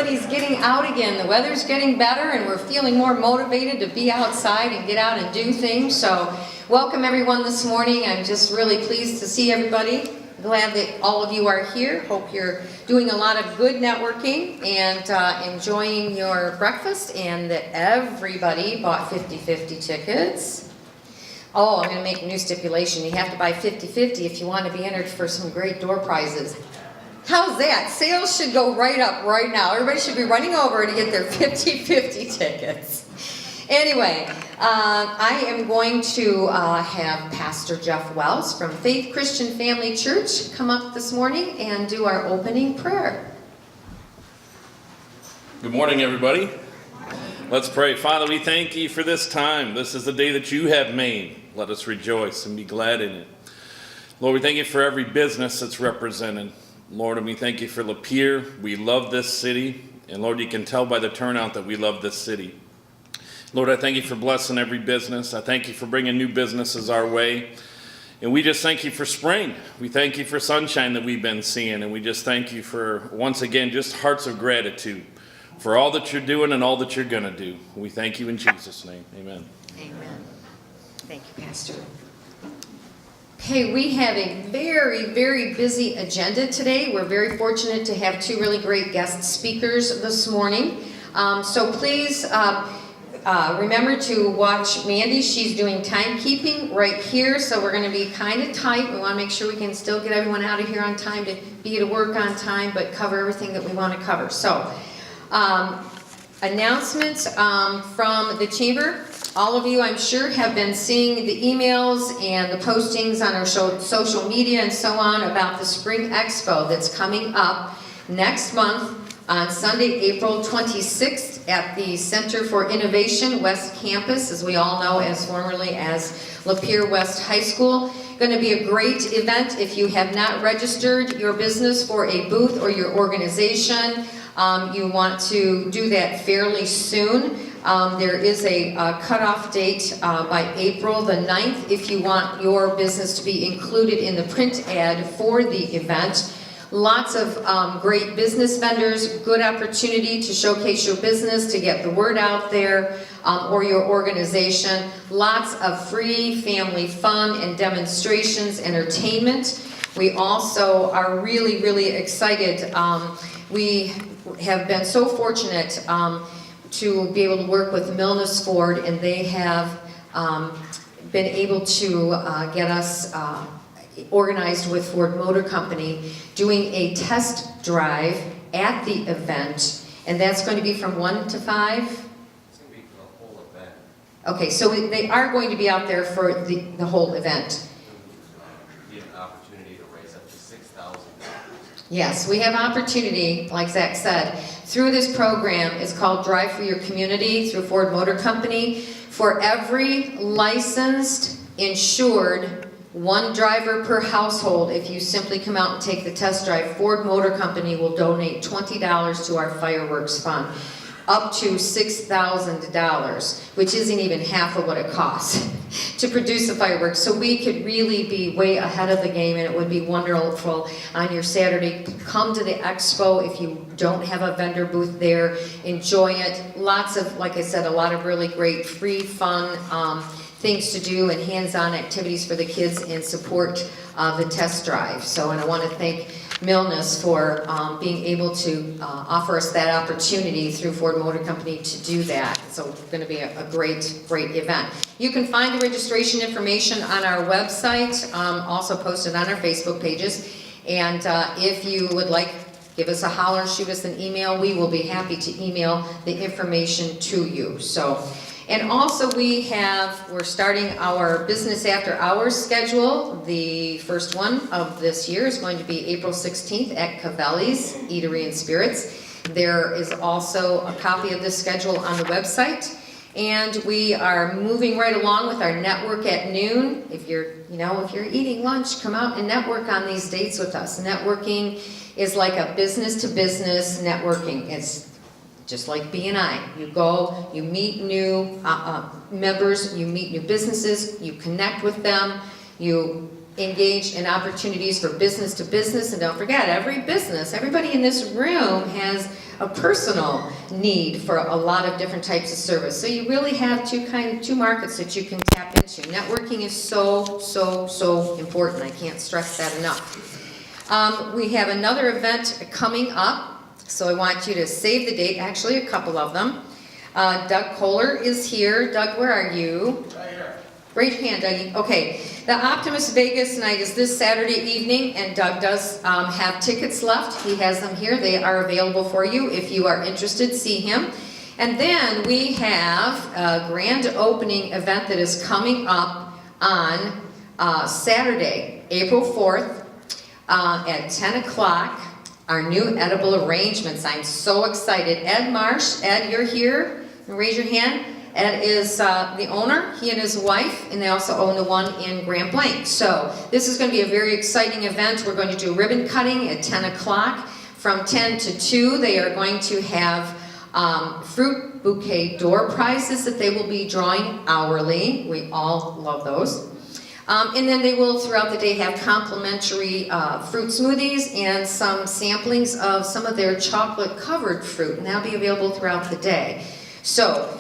everybody's getting out again. The weather's getting better and we're feeling more motivated to be outside and get out and do things. So welcome everyone this morning. I'm just really pleased to see everybody. Glad that all of you are here. Hope you're doing a lot of good networking and enjoying your breakfast, and that everybody bought 50/50 tickets. Oh, I'm going to make a new stipulation. You have to buy 50/50 if you want to be entered for some great door prizes. How's that? Sales should go right up right now. Everybody should be running over to get their 50/50 tickets. Anyway, I am going to have Pastor Jeff Wells from Faith Christian Family Church come up this morning and do our opening prayer. Good morning, everybody. Let's pray. Father, we thank you for this time. This is the day that you have made. Let us rejoice and be glad in it. Lord, we thank you for every business that's represented. Lord, and we thank you for Lapeer. We love this city. And Lord, you can tell by the turnout that we love this city. Lord, I thank you for blessing every business. I thank you for bringing new businesses our way. And we just thank you for spring. We thank you for sunshine that we've been seeing. And we just thank you for, once again, just hearts of gratitude for all that you're doing and all that you're going to do. We thank you in Jesus' name. Amen. Amen. Thank you, Pastor. Okay, we have a very, very busy agenda today. We're very fortunate to have two really great guest speakers this morning. So please remember to watch Mandy. She's doing timekeeping right here, so we're going to be kind of tight. We want to make sure we can still get everyone out of here on time to be to work on time, but cover everything that we want to cover. So, announcements from the chamber. All of you, I'm sure, have been seeing the emails and the postings on our social media and so on about the Spring Expo that's coming up next month on Sunday, April 26th at the Center for Innovation West Campus, as we all know as formerly as Lapeer West High School. Going to be a great event. If you have not registered your business for a booth or your organization, you want to do that fairly soon. There is a cutoff date by April the 9th if you want your business to be included in the print ad for the event. Lots of great business vendors, good opportunity to showcase your business, to get the word out there, or your organization. Lots of free family fun and demonstrations, entertainment. We also are really, really excited. We have been so fortunate to be able to work with Milnes Ford, and they have been able to get us organized with Ford Motor Company, doing a test drive at the event, and that's going to be from 1 to 5? It's going to be for the whole event. Okay, so they are going to be out there for the whole event. Be an opportunity to raise up to $6,000. Yes, we have opportunity, like Zach said, through this program. It's called Drive for Your Community through Ford Motor Company. For every licensed, insured, one driver per household, if you simply come out and take the test drive, Ford Motor Company will donate $20 to our fireworks fund, up to $6,000, which isn't even half of what it costs to produce the fireworks. So we could really be way ahead of the game, and it would be wonderful on your Saturday. Come to the expo if you don't have a vendor booth there. Enjoy it. Lots of, like I said, a lot of really great free fun things to do and hands-on activities for the kids, and support the test drive. So, and I want to thank Milnes for being able to offer us that opportunity through Ford Motor Company to do that. So it's going to be a great, great event. You can find the registration information on our website, also posted on our Facebook pages. And if you would like, give us a holler, shoot us an email. We will be happy to email the information to you. So. And also we're starting our business after hours schedule. The first one of this year is going to be April 16th at Cavelli's Eatery and Spirits. There is also a copy of this schedule on the website. And we are moving right along with our network at noon. If you're eating lunch, come out and network on these dates with us. Networking is like a business to business networking. It's just like B&I. You go, you meet new members, you meet new businesses, you connect with them, you engage in opportunities for business to business. And don't forget, everybody in this room has a personal need for a lot of different types of service. So you really have two markets that you can tap into. Networking is so important. I can't stress that enough. We have another event coming up, so I want you to save the date, actually a couple of them. Doug Kohler is here. Doug, where are you? Right here. Raise your hand, Dougie. Okay, the Optimist Vegas night is this Saturday evening, and Doug does have tickets left. He has them here. They are available for you. If you are interested, see him. And then we have a grand opening event that is coming up on Saturday, April 4th at 10 o'clock. Our new edible arrangements. I'm so excited. Ed Marsh, Ed, you're here. Raise your hand. Ed is the owner, he and his wife, and they also own the one in Grand Blanc. So this is going to be a very exciting event. We're going to do ribbon cutting at 10 o'clock. From 10 to 2, they are going to have fruit bouquet door prizes that they will be drawing hourly. We all love those. And then they will, throughout the day, have complimentary fruit smoothies and some samplings of some of their chocolate-covered fruit, and that'll be available throughout the day. So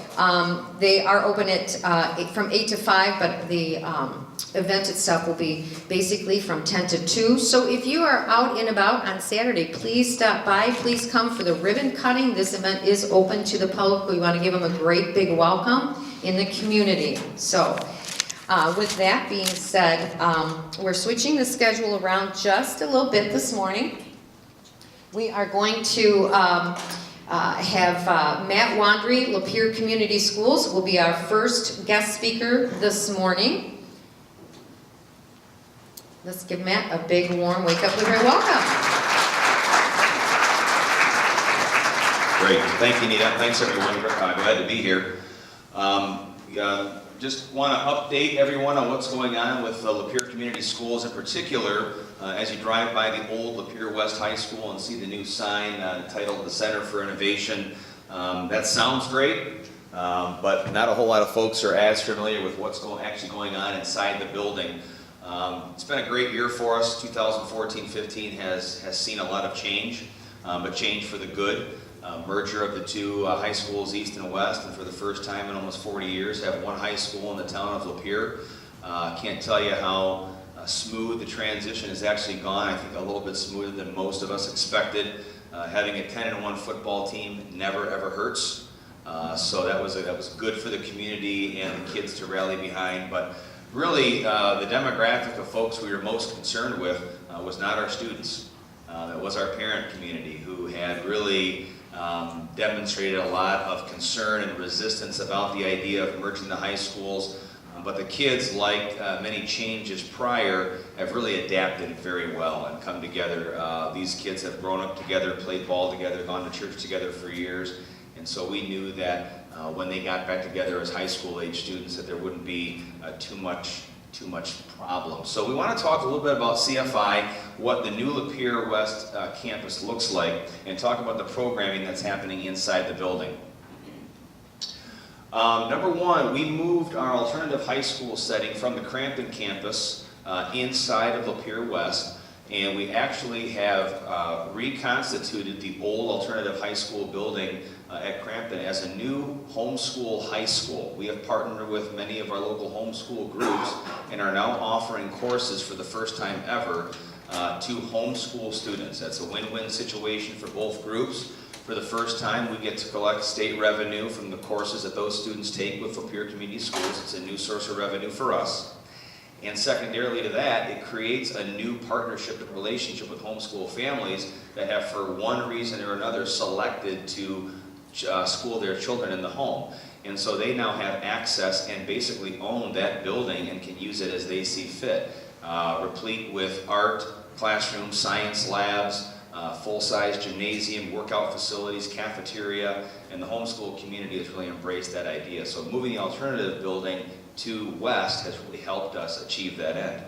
they are open from 8 to 5, but the event itself will be basically from 10 to 2. So if you are out and about on Saturday, please stop by. Please come for the ribbon cutting. This event is open to the public. We want to give them a great big welcome in the community. So with that being said, we're switching the schedule around just a little bit this morning. We are going to have Matt Wandry, Lapeer Community Schools, will be our first guest speaker this morning. Let's give Matt a big warm wake up. We're very welcome. Great, thank you, Nita. Thanks everyone, glad to be here. Just want to update everyone on what's going on with Lapeer Community Schools in particular. As you drive by the old Lapeer West High School and see the new sign titled the Center for Innovation, that sounds great, but not a whole lot of folks are as familiar with what's actually going on inside the building. It's been a great year for us. 2014-15 has seen a lot of change, but change for the good. Merger of the two high schools, East and West, and for the first time in almost 40 years have one high school in the town of Lapeer. Can't tell you how smooth the transition has actually gone. I think a little bit smoother than most of us expected. Having a 10-1 football team never ever hurts. So that was good for the community and the kids to rally behind. But really, the demographic of folks we were most concerned with was not our students. That was our parent community, who had really demonstrated a lot of concern and resistance about the idea of merging the high schools. But the kids, like many changes prior, have really adapted very well and come together. These kids have grown up together, played ball together, gone to church together for years. And so we knew that when they got back together as high school age students, that there wouldn't be too much problem. So we want to talk a little bit about CFI, what the new Lapeer West campus looks like, and talk about the programming that's happening inside the building. Number one, we moved our alternative high school setting from the Crampton campus inside of Lapeer West, and we actually have reconstituted the old alternative high school building at Crampton as a new homeschool high school. We have partnered with many of our local homeschool groups and are now offering courses for the first time ever to homeschool students. That's a win-win situation for both groups. For the first time, we get to collect state revenue from the courses that those students take with Lapeer Community Schools. It's a new source of revenue for us. And secondarily to that, it creates a new partnership and relationship with homeschool families that have, for one reason or another, selected to school their children in the home. And so they now have access and basically own that building and can use it as they see fit. Replete with art, classrooms, science labs, full-size gymnasium, workout facilities, cafeteria, and the homeschool community has really embraced that idea. So moving the alternative building to West has really helped us achieve that end.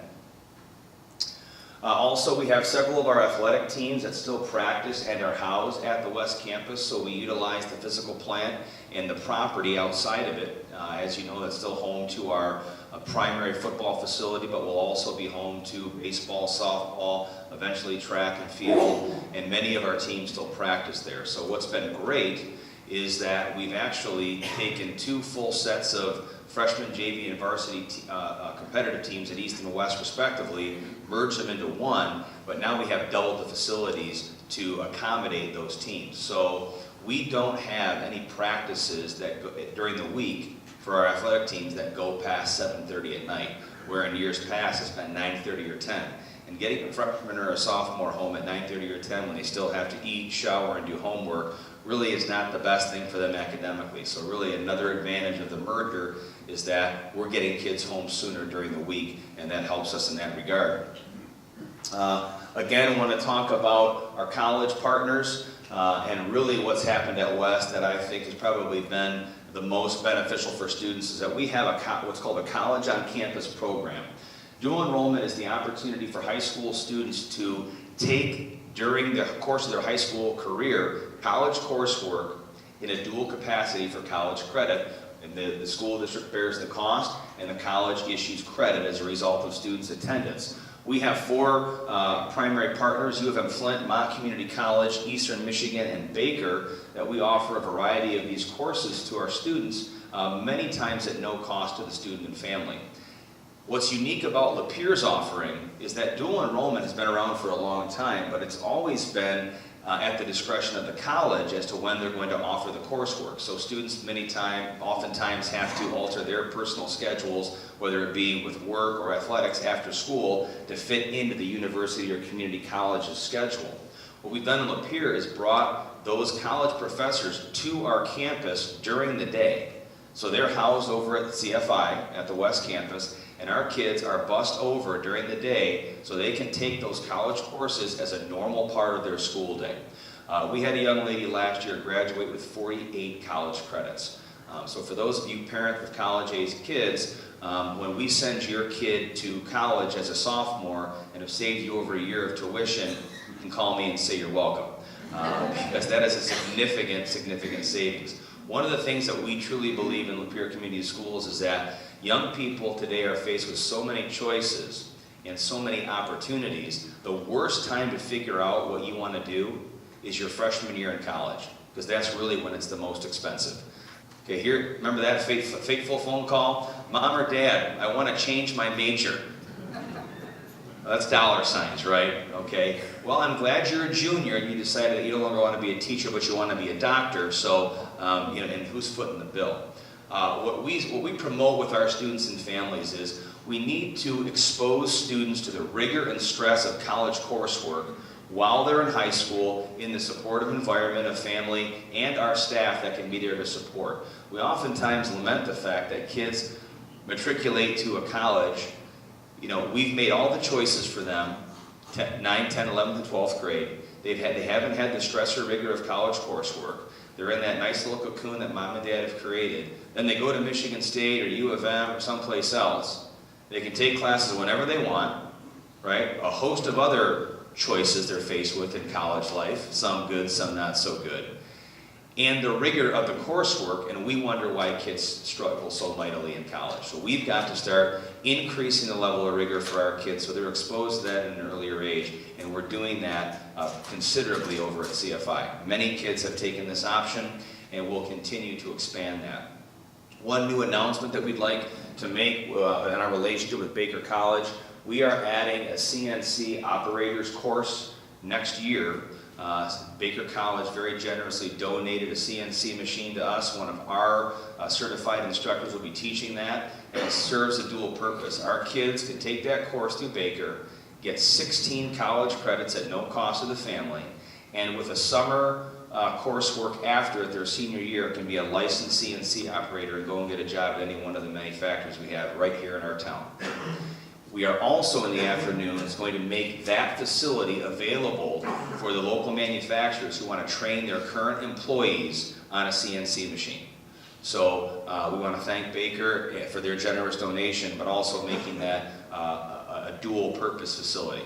Also, we have several of our athletic teams that still practice and are housed at the West Campus, so we utilize the physical plant and the property outside of it. As you know, that's still home to our primary football facility, but will also be home to baseball, softball, eventually track and field, and many of our teams still practice there. So what's been great is that we've actually taken 2 full sets of freshman, JV, and varsity competitive teams at East and West respectively, merged them into one, but now we have doubled the facilities to accommodate those teams. So we don't have any practices that go, during the week for our athletic teams that go past 7:30 at night, where in years past it's been 9:30 or 10. And getting a freshman or a sophomore home at 9:30 or 10 when they still have to eat, shower, and do homework really is not the best thing for them academically. So really another advantage of the merger is that we're getting kids home sooner during the week, and that helps us in that regard. Again, I want to talk about our college partners and really what's happened at West that I think has probably been the most beneficial for students is that we have what's called a college on campus program. Dual enrollment is the opportunity for high school students to take during the course of their high school career college coursework in a dual capacity for college credit. And the school district bears the cost and the college issues credit as a result of students' attendance. We have 4 primary partners, U of M Flint, Mott Community College, Eastern Michigan, and Baker, that we offer a variety of these courses to our students, many times at no cost to the student and family. What's unique about Lapeer's offering is that dual enrollment has been around for a long time, but it's always been at the discretion of the college as to when they're going to offer the coursework. So students oftentimes have to alter their personal schedules, whether it be with work or athletics after school, to fit into the university or community college's schedule. What we've done in Lapeer is brought those college professors to our campus during the day. So they're housed over at CFI at the West Campus, and our kids are bused over during the day so they can take those college courses as a normal part of their school day. We had a young lady last year graduate with 48 college credits. So for those of you parents with college-age kids, when we send your kid to college as a sophomore and have saved you over a year of tuition, you can call me and say you're welcome. Because that is a significant, significant savings. One of the things that we truly believe in Lapeer Community Schools is that young people today are faced with so many choices and so many opportunities. The worst time to figure out what you want to do is your freshman year in college, because that's really when it's the most expensive. Okay, here, remember that fateful phone call? Mom or Dad, I want to change my major. That's dollar signs, right? Okay. Well, I'm glad you're a junior and you decided that you no longer want to be a teacher, but you want to be a doctor. So, and who's footing the bill? What we promote with our students and families is we need to expose students to the rigor and stress of college coursework while they're in high school in the supportive environment of family and our staff that can be there to support. We oftentimes lament the fact that kids matriculate to a college. We've made all the choices for them, 9, 10, 11, and 12th grade. They haven't had the stress or rigor of college coursework. They're in that nice little cocoon that mom and dad have created. Then they go to Michigan State or U of M or someplace else. They can take classes whenever they want, right? A host of other choices they're faced with in college life, some good, some not so good. And the rigor of the coursework, and we wonder why kids struggle so mightily in college. So we've got to start increasing the level of rigor for our kids so they're exposed to that at an earlier age, and we're doing that considerably over at CFI. Many kids have taken this option, and we'll continue to expand that. One new announcement that we'd like to make in our relationship with Baker College, we are adding a CNC operators course next year. Baker College very generously donated a CNC machine to us. One of our certified instructors will be teaching that, and it serves a dual purpose. Our kids can take that course through Baker, get 16 college credits at no cost to the family, and with a summer coursework after their senior year can be a licensed CNC operator and go and get a job at any one of the many factories we have right here in our town. We are also in the afternoons going to make that facility available for the local manufacturers who want to train their current employees on a CNC machine. So we want to thank Baker for their generous donation, but also making that a dual purpose facility.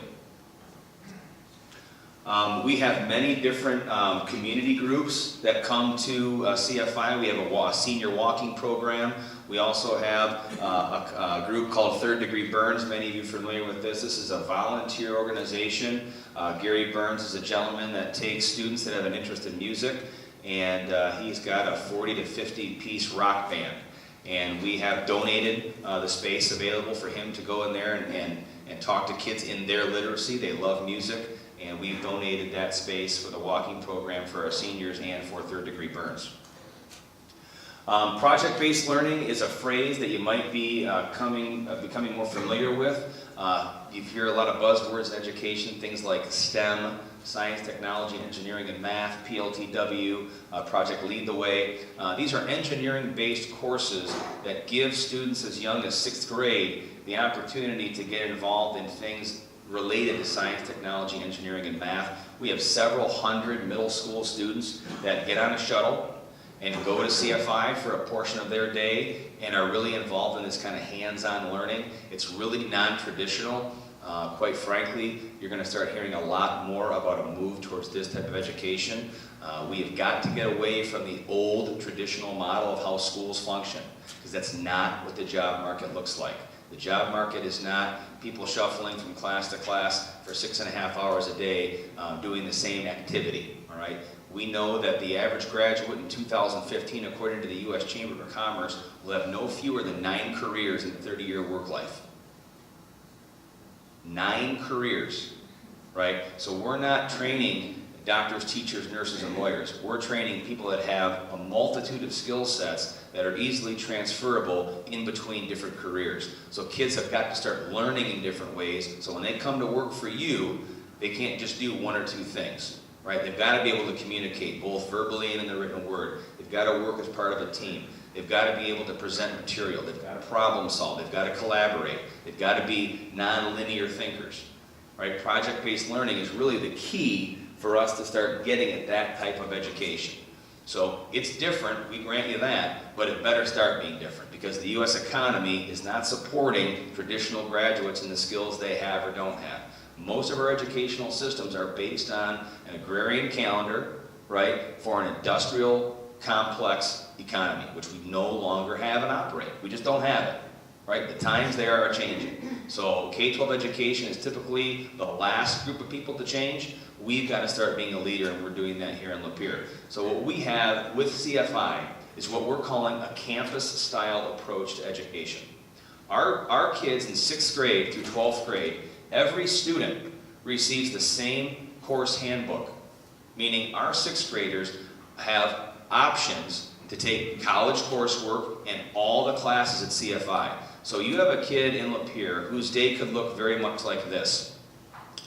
We have many different community groups that come to CFI. We have a senior walking program. We also have a group called Third Degree Burns. Many of you are familiar with this. This is a volunteer organization. Gary Burns is a gentleman that takes students that have an interest in music, and he's got a 40 to 50 piece rock band. And we have donated the space available for him to go in there and talk to kids in their literacy. They love music. And we've donated that space for the walking program for our seniors and for Third Degree Burns. Project-based learning is a phrase that you might be becoming more familiar with. You hear a lot of buzzwords in education, things like STEM, science, technology, engineering, and math, PLTW, Project Lead the Way. These are engineering-based courses that give students as young as 6th grade the opportunity to get involved in things related to science, technology, engineering, and math. We have several hundred middle school students that get on a shuttle and go to CFI for a portion of their day and are really involved in this kind of hands-on learning. It's really non-traditional. Quite frankly, you're going to start hearing a lot more about a move towards this type of education. We have got to get away from the old traditional model of how schools function, because that's not what the job market looks like. The job market is not people shuffling from class to class for 6.5 hours a day doing the same activity, all right? We know that the average graduate in 2015, according to the U.S. Chamber of Commerce, will have no fewer than 9 careers in the 30-year work life. 9 careers, right? So we're not training doctors, teachers, nurses, and lawyers. We're training people that have a multitude of skill sets that are easily transferable in between different careers. So kids have got to start learning in different ways, so when they come to work for you, they can't just do 1 or 2 things, right? They've got to be able to communicate, both verbally and in the written word. They've got to work as part of a team. They've got to be able to present material. They've got to problem solve. They've got to collaborate. They've got to be non-linear thinkers, right? Project-based learning is really the key for us to start getting at that type of education. So it's different, we grant you that, but it better start being different, because the U.S. economy is not supporting traditional graduates in the skills they have or don't have. Most of our educational systems are based on an agrarian calendar, right, for an industrial complex economy, which we no longer have and operate. We just don't have it, right? The times there are changing. So K-12 education is typically the last group of people to change. We've got to start being a leader, and we're doing that here in Lapeer. So what we have with CFI is what we're calling a campus-style approach to education. Our kids in 6th grade through 12th grade, every student receives the same course handbook, meaning our 6th graders have options to take college coursework and all the classes at CFI. So you have a kid in Lapeer whose day could look very much like this.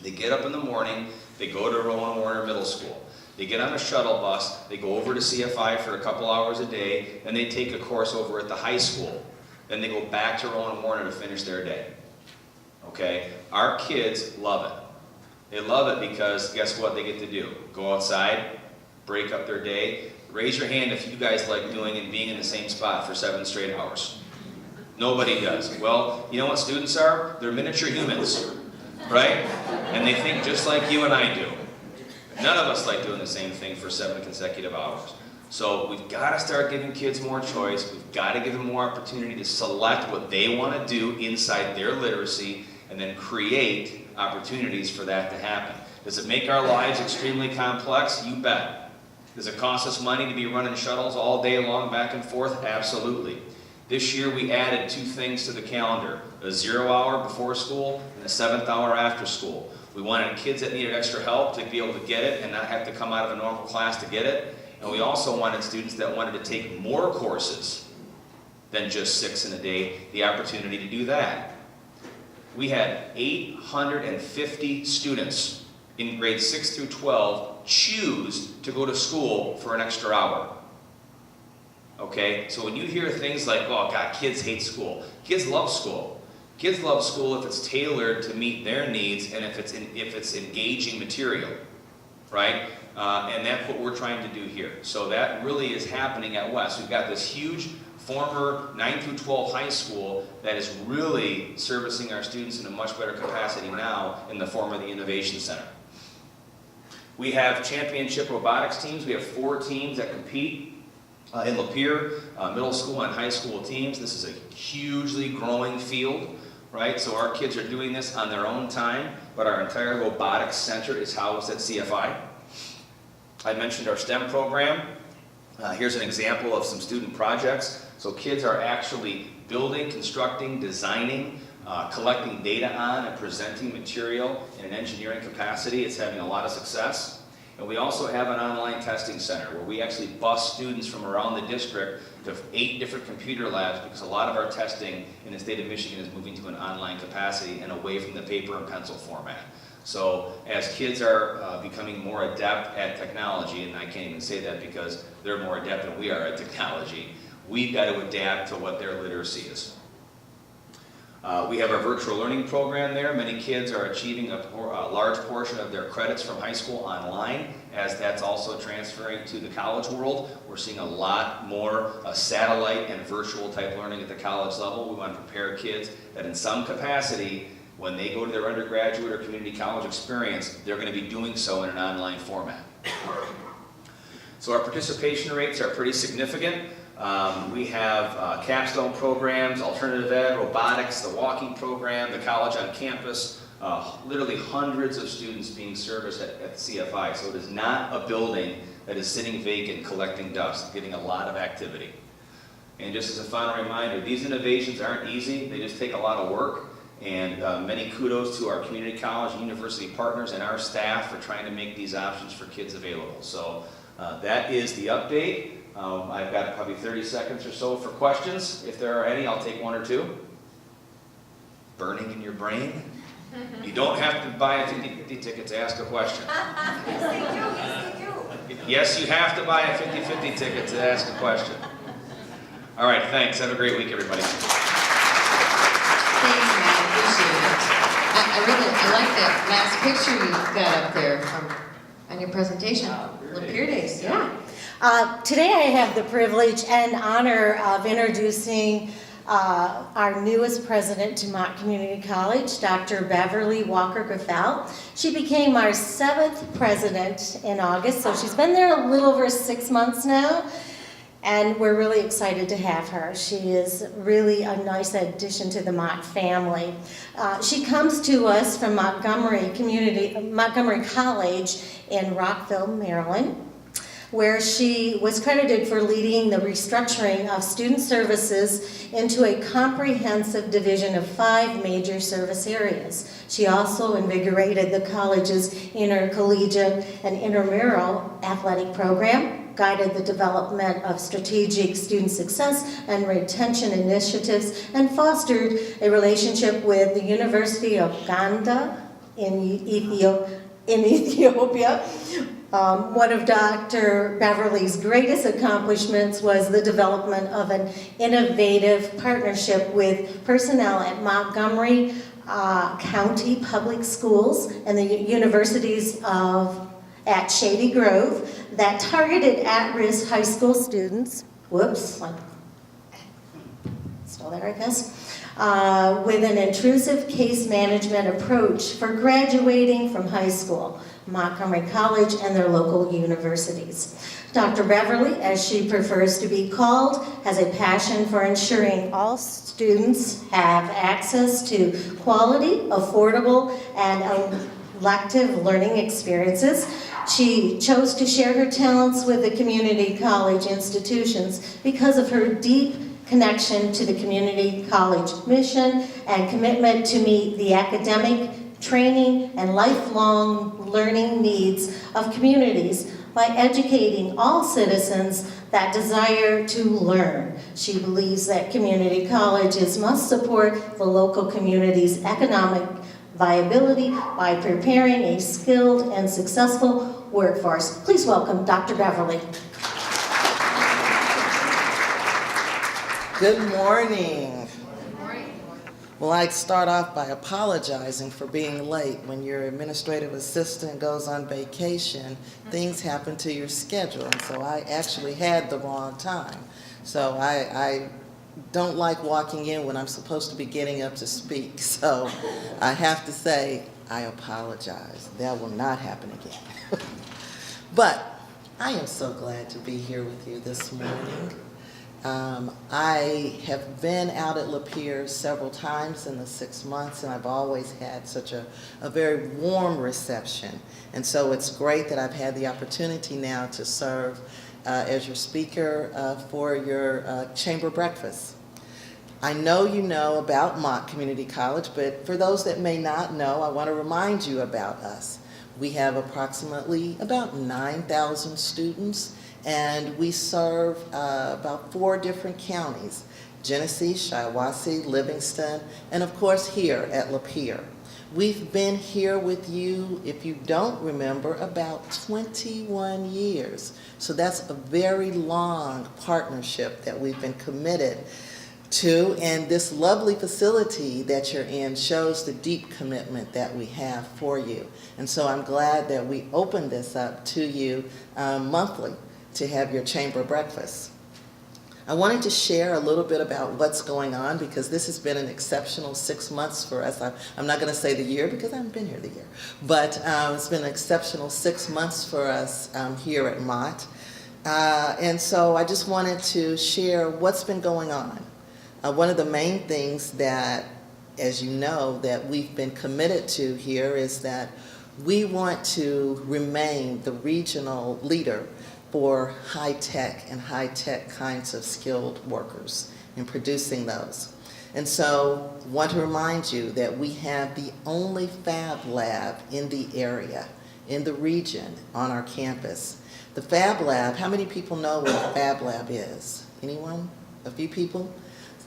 They get up in the morning, they go to Rowan Warner Middle School. They get on a shuttle bus, they go over to CFI for a couple hours a day, then they take a course over at the high school. Then they go back to Rowan Warner to finish their day. Okay? Our kids love it. They love it because guess what they get to do? Go outside, break up their day. Raise your hand if you guys like doing and being in the same spot for 7 straight hours. Nobody does. Well, you know what students are? They're miniature humans, right? And they think just like you and I do. None of us like doing the same thing for 7 consecutive hours. So we've got to start giving kids more choice. We've got to give them more opportunity to select what they want to do inside their literacy and then create opportunities for that to happen. Does it make our lives extremely complex? You bet. Does it cost us money to be running shuttles all day long back and forth? Absolutely. This year we added 2 things to the calendar, a 0 hour before school and a 7th hour after school. We wanted kids that needed extra help to be able to get it and not have to come out of a normal class to get it. And we also wanted students that wanted to take more courses than just 6 in a day, the opportunity to do that. We had 850 students in grades 6 through 12 choose to go to school for an extra hour. Okay, so when you hear things like, oh God, kids hate school. Kids love school. Kids love school if it's tailored to meet their needs and if it's engaging material, right? And that's what we're trying to do here. So that really is happening at West. We've got this huge former 9 through 12 high school that is really servicing our students in a much better capacity now in the form of the Innovation Center. We have championship robotics teams. We have 4 teams that compete in Lapeer, middle school and high school teams. This is a hugely growing field, right? So our kids are doing this on their own time, but our entire robotics center is housed at CFI. I mentioned our STEM program. Here's an example of some student projects. So kids are actually building, constructing, designing, collecting data on and presenting material in an engineering capacity. It's having a lot of success. And we also have an online testing center where we actually bus students from around the district to 8 different computer labs, because a lot of our testing in the state of Michigan is moving to an online capacity and away from the paper and pencil format. So as kids are becoming more adept at technology, and I can't even say that because they're more adept than we are at technology, we've got to adapt to what their literacy is. We have our virtual learning program there. Many kids are achieving a large portion of their credits from high school online, as that's also transferring to the college world. We're seeing a lot more satellite and virtual type learning at the college level. We want to prepare kids that in some capacity, when they go to their undergraduate or community college experience, they're going to be doing so in an online format. So our participation rates are pretty significant. We have capstone programs, alternative ed, robotics, the walking program, the college on campus, literally hundreds of students being serviced at CFI. So it is not a building that is sitting vacant collecting dust, getting a lot of activity. And just as a final reminder, these innovations aren't easy, they just take a lot of work. And many kudos to our community college and university partners and our staff for trying to make these options for kids available. So that is the update. I've got probably 30 seconds or so for questions. If there are any, I'll take 1 or 2. Burning in your brain? You don't have to buy a 50-50 ticket to ask a question. Yes, they do. Yes, they do. Yes, you have to buy a 50-50 ticket to ask a question. All right, thanks. Have a great week, everybody. Thanks, Matt, appreciate it. I like that last picture you got up there on your presentation. Lapeer Days, yeah. Today I have the privilege and honor of introducing our newest president to Mott Community College, Dr. Beverly Walker-Griffea. She became our 7th president in August, so she's been there a little over 6 months now. And we're really excited to have her. She is really a nice addition to the Mott family. She comes to us from Montgomery College in Rockville, Maryland, where she was credited for leading the restructuring of student services into a comprehensive division of 5 major service areas. She also invigorated the college's intercollegiate and intramural athletic program, guided the development of strategic student success and retention initiatives, and fostered a relationship with the University of Uganda in Ethiopia. One of Dr. Beverly's greatest accomplishments was the development of an innovative partnership with personnel at Montgomery County Public Schools and the universities at Shady Grove that targeted at-risk high school students, still there I guess, with an intrusive case management approach for graduating from high school, Montgomery College, and their local universities. Dr. Beverly, as she prefers to be called, has a passion for ensuring all students have access to quality, affordable, and elective learning experiences. She chose to share her talents with the community college institutions because of her deep connection to the community college mission and commitment to meet the academic, training, and lifelong learning needs of communities by educating all citizens that desire to learn. She believes that community colleges must support the local community's economic viability by preparing a skilled and successful workforce. Please welcome Dr. Beverly. Good morning. Well, I'd start off by apologizing for being late. When your administrative assistant goes on vacation, things happen to your schedule, and so I actually had the wrong time. So I don't like walking in when I'm supposed to be getting up to speak. So I have to say, I apologize. That will not happen again. But I am so glad to be here with you this morning. I have been out at Lapeer several times in the 6 months, and I've always had such a very warm reception. And so it's great that I've had the opportunity now to serve as your speaker for your chamber breakfast. I know you know about Mott Community College, but for those that may not know, I want to remind you about us. We have approximately about 9,000 students, and we serve about 4 different counties: Genesee, Shiawassee, Livingston, and of course here at Lapeer. We've been here with you, if you don't remember, about 21 years. So that's a very long partnership that we've been committed to, and this lovely facility that you're in shows the deep commitment that we have for you. And so I'm glad that we opened this up to you monthly to have your chamber breakfast. I wanted to share a little bit about what's going on, because this has been an exceptional 6 months for us. I'm not going to say the year because I haven't been here the year, but it's been an exceptional 6 months for us here at Mott. And so I just wanted to share what's been going on. One of the main things that, as you know, that we've been committed to here is that we want to remain the regional leader for high-tech and high-tech kinds of skilled workers and producing those. And so I want to remind you that we have the only fab lab in the area, in the region, on our campus. The fab lab, how many people know what a fab lab is? Anyone? A few people?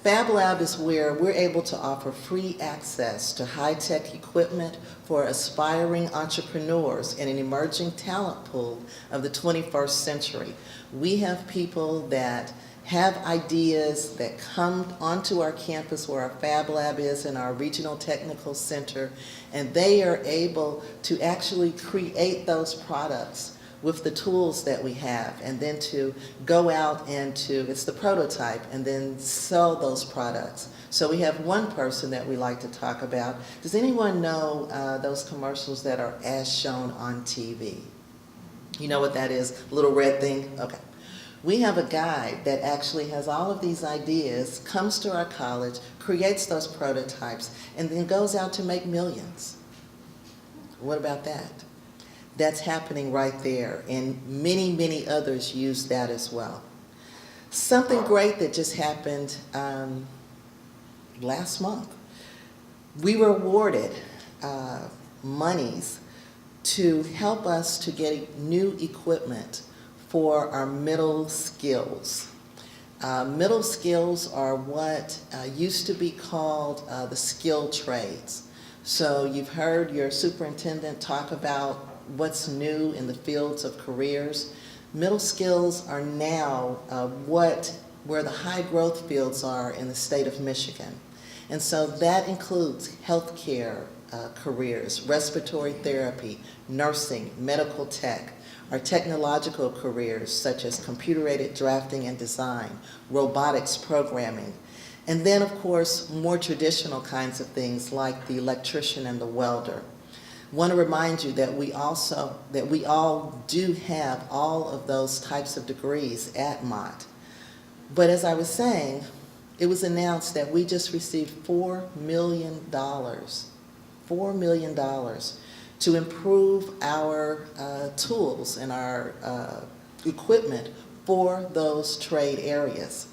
Fab Lab is where we're able to offer free access to high-tech equipment for aspiring entrepreneurs in an emerging talent pool of the 21st century. We have people that have ideas that come onto our campus where our Fab Lab is in our Regional Technical Center, and they are able to actually create those products with the tools that we have, and then to go out and it's the prototype, and then sell those products. So we have one person that we like to talk about. Does anyone know those commercials that are as shown on TV? You know what that is? Little red thing? Okay. We have a guy that actually has all of these ideas, comes to our college, creates those prototypes, and then goes out to make millions. What about that? That's happening right there, and many, many others use that as well. Something great that just happened last month. We were awarded monies to help us to get new equipment for our middle skills. Middle skills are what used to be called the skilled trades. So you've heard your superintendent talk about what's new in the fields of careers. Middle skills are now where the high growth fields are in the state of Michigan. And so that includes healthcare careers, respiratory therapy, nursing, medical tech, our technological careers such as computer-aided drafting and design, robotics programming, and then of course more traditional kinds of things like the electrician and the welder. Want to remind you that we all do have all of those types of degrees at Mott. But as I was saying, it was announced that we just received $4 million to improve our tools and our equipment for those trade areas.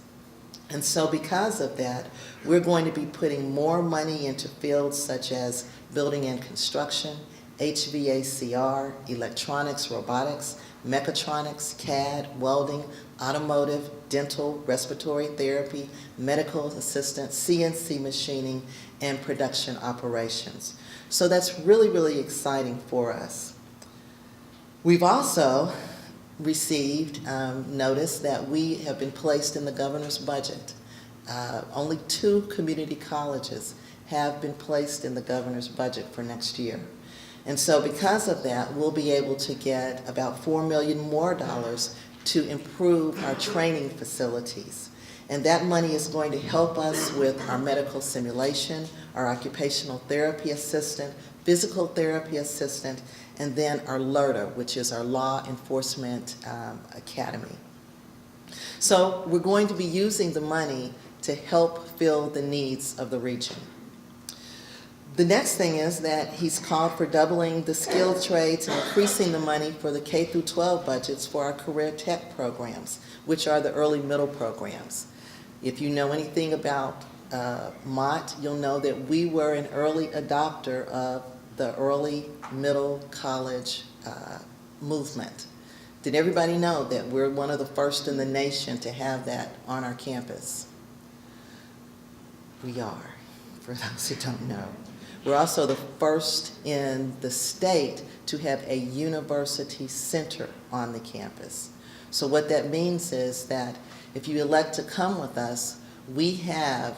And so because of that, we're going to be putting more money into fields such as building and construction, HVACR, electronics, robotics, mechatronics, CAD, welding, automotive, dental, respiratory therapy, medical assistance, CNC machining, and production operations. So that's really, really exciting for us. We've also received notice that we have been placed in the governor's budget. Only 2 community colleges have been placed in the governor's budget for next year. And so because of that, we'll be able to get about $4 million more to improve our training facilities. And that money is going to help us with our medical simulation, our occupational therapy assistant, physical therapy assistant, and then our LERTA, which is our Law Enforcement Academy. So we're going to be using the money to help fill the needs of the region. The next thing is that he's called for doubling the skilled trades and increasing the money for the K through 12 budgets for our career tech programs, which are the early middle programs. If you know anything about Mott, you'll know that we were an early adopter of the early middle college movement. Did everybody know that we're one of the first in the nation to have that on our campus? We are, for those who don't know. We're also the first in the state to have a university center on the campus. So what that means is that if you elect to come with us, we have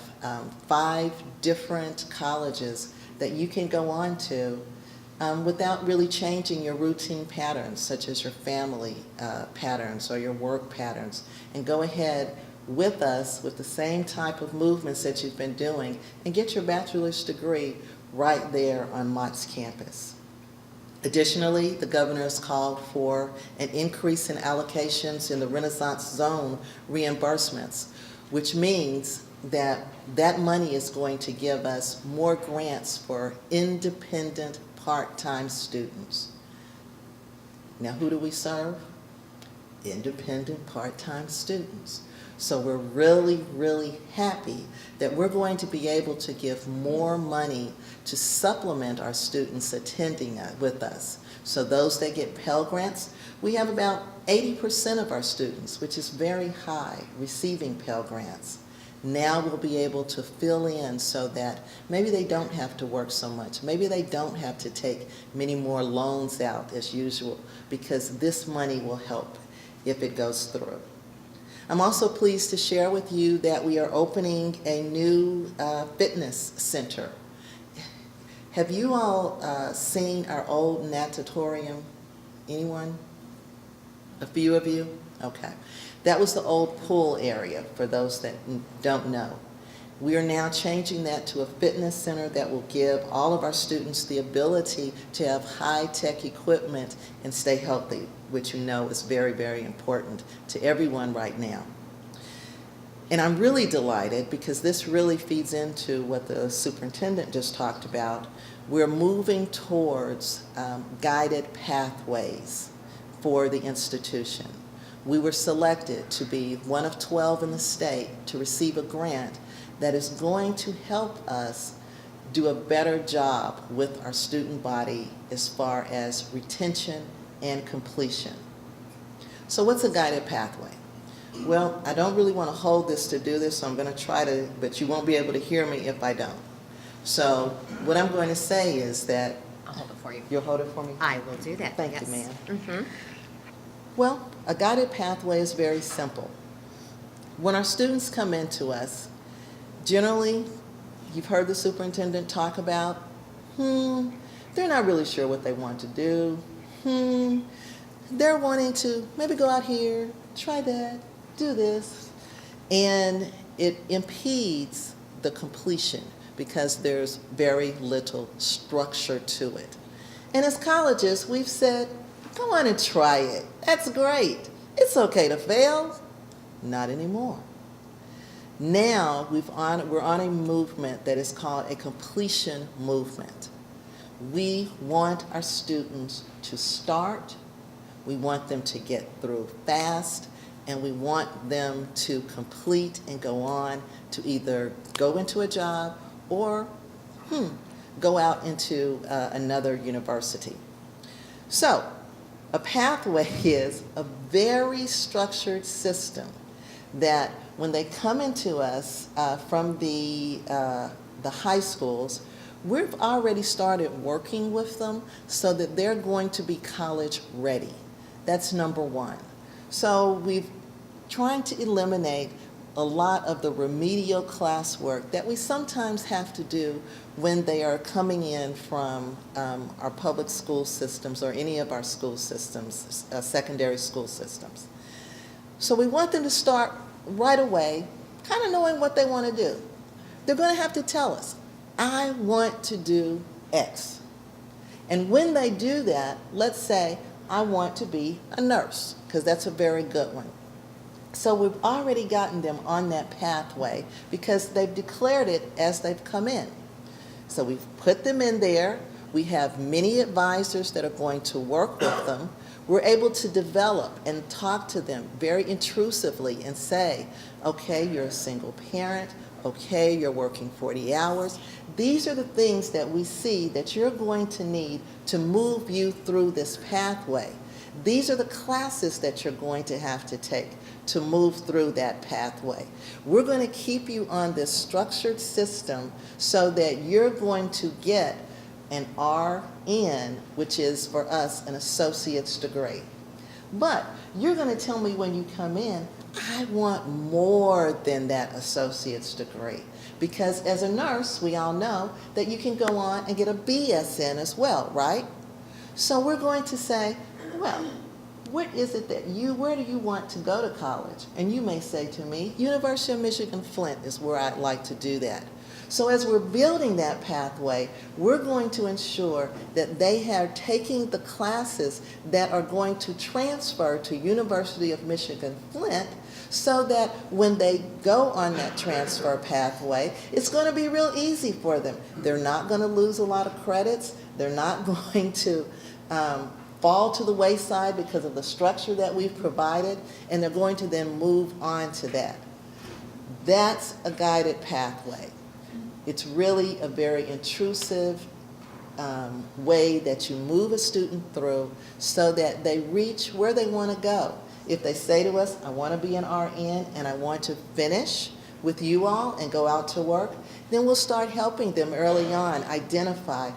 5 different colleges that you can go on to without really changing your routine patterns, such as your family patterns or your work patterns, and go ahead with us with the same type of movements that you've been doing and get your bachelor's degree right there on Mott's campus. Additionally, the governor has called for an increase in allocations in the Renaissance Zone reimbursements, which means that that money is going to give us more grants for independent part-time students. Now, who do we serve? Independent part-time students. So we're really, really happy that we're going to be able to give more money to supplement our students attending with us. So those that get Pell Grants, we have about 80% of our students, which is very high, receiving Pell Grants. Now we'll be able to fill in so that maybe they don't have to work so much. Maybe they don't have to take many more loans out as usual, because this money will help if it goes through. I'm also pleased to share with you that we are opening a new fitness center. Have you all seen our old natatorium? Anyone? A few of you? Okay. That was the old pool area, for those that don't know. We are now changing that to a fitness center that will give all of our students the ability to have high-tech equipment and stay healthy, which you know is very, very important to everyone right now. And I'm really delighted because this really feeds into what the superintendent just talked about. We're moving towards guided pathways for the institution. We were selected to be one of 12 in the state to receive a grant that is going to help us do a better job with our student body as far as retention and completion. So what's a guided pathway? Well, I don't really want to hold this to do this, so I'm going to try to, but you won't be able to hear me if I don't. So what I'm going to say is that... I'll hold it for you. You'll hold it for me? I will do that. Thank yes. you, ma'am. Mm-hmm. Well, a guided pathway is very simple. When our students come into us, generally, you've heard the superintendent talk about, they're not really sure what they want to do. They're wanting to maybe go out here, try that, do this. And it impedes the completion because there's very little structure to it. And as colleges, we've said, go on and try it. That's great. It's okay to fail. Not anymore. Now we're on a movement that is called a completion movement. We want our students to start, we want them to get through fast, and we want them to complete and go on to either go into a job or go out into another university. So a pathway is a very structured system that when they come into us from the high schools, we've already started working with them so that they're going to be college ready. That's number one. So we've trying to eliminate a lot of the remedial classwork that we sometimes have to do when they are coming in from our public school systems or any of our school systems, secondary school systems. So we want them to start right away kind of knowing what they want to do. They're going to have to tell us, I want to do X. And when they do that, let's say, I want to be a nurse, because that's a very good one. So we've already gotten them on that pathway because they've declared it as they've come in. So we've put them in there. We have many advisors that are going to work with them. We're able to develop and talk to them very intrusively and say, okay, you're a single parent. Okay, you're working 40 hours. These are the things that we see that you're going to need to move you through this pathway. These are the classes that you're going to have to take to move through that pathway. We're going to keep you on this structured system so that you're going to get an RN, which is for us an associate's degree. But you're going to tell me when you come in, I want more than that associate's degree. Because as a nurse, we all know that you can go on and get a BSN as well, right? So we're going to say, well, what is it that where do you want to go to college? And you may say to me, University of Michigan Flint is where I'd like to do that. So as we're building that pathway, we're going to ensure that they are taking the classes that are going to transfer to University of Michigan Flint so that when they go on that transfer pathway, it's going to be real easy for them. They're not going to lose a lot of credits. They're not going to fall to the wayside because of the structure that we've provided, and they're going to then move on to that. That's a guided pathway. It's really a very intrusive way that you move a student through so that they reach where they want to go. If they say to us, I want to be an RN and I want to finish with you all and go out to work, then we'll start helping them early on identify,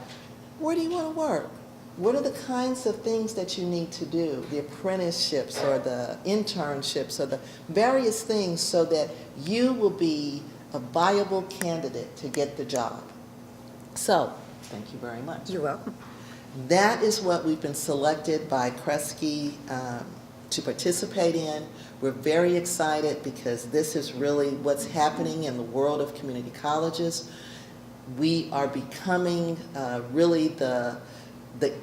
where do you want to work? What are the kinds of things that you need to do, the apprenticeships or the internships or the various things so that you will be a viable candidate to get the job. So, thank you very much. You're welcome. That is what we've been selected by Kresge to participate in. We're very excited because this is really what's happening in the world of community colleges. We are becoming really the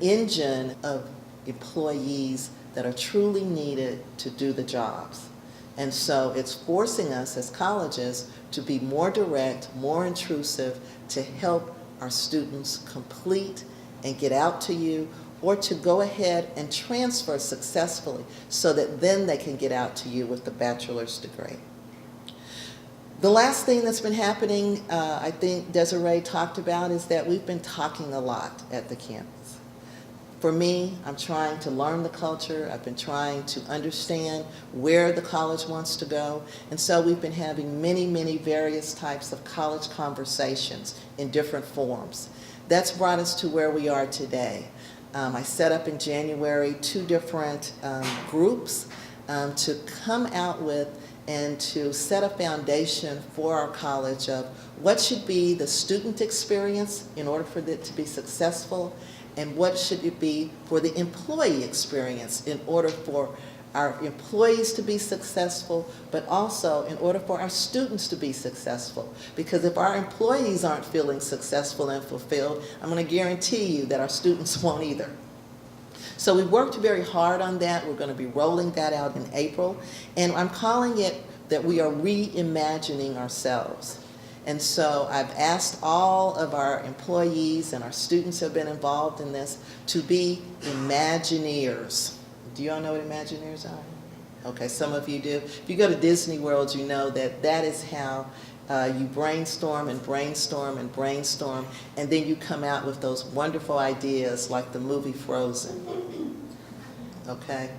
engine of employees that are truly needed to do the jobs. And so it's forcing us as colleges to be more direct, more intrusive, to help our students complete and get out to you, or to go ahead and transfer successfully so that then they can get out to you with the bachelor's degree. The last thing that's been happening, I think Desiree talked about, is that we've been talking a lot at the campus. For me, I'm trying to learn the culture. I've been trying to understand where the college wants to go. And so we've been having many, many various types of college conversations in different forms. That's brought us to where we are today. I set up in January 2 different groups to come out with and to set a foundation for our college of what should be the student experience in order for it to be successful, and what should it be for the employee experience in order for our employees to be successful, but also in order for our students to be successful. Because if our employees aren't feeling successful and fulfilled, I'm going to guarantee you that our students won't either. So we worked very hard on that. We're going to be rolling that out in April. And I'm calling it that we are reimagining ourselves. And so I've asked all of our employees, and our students have been involved in this, to be Imagineers. Do you all know what Imagineers are? Okay, some of you do. If you go to Disney World, you know that that is how you brainstorm and brainstorm and brainstorm, and then you come out with those wonderful ideas like the movie Frozen. Okay?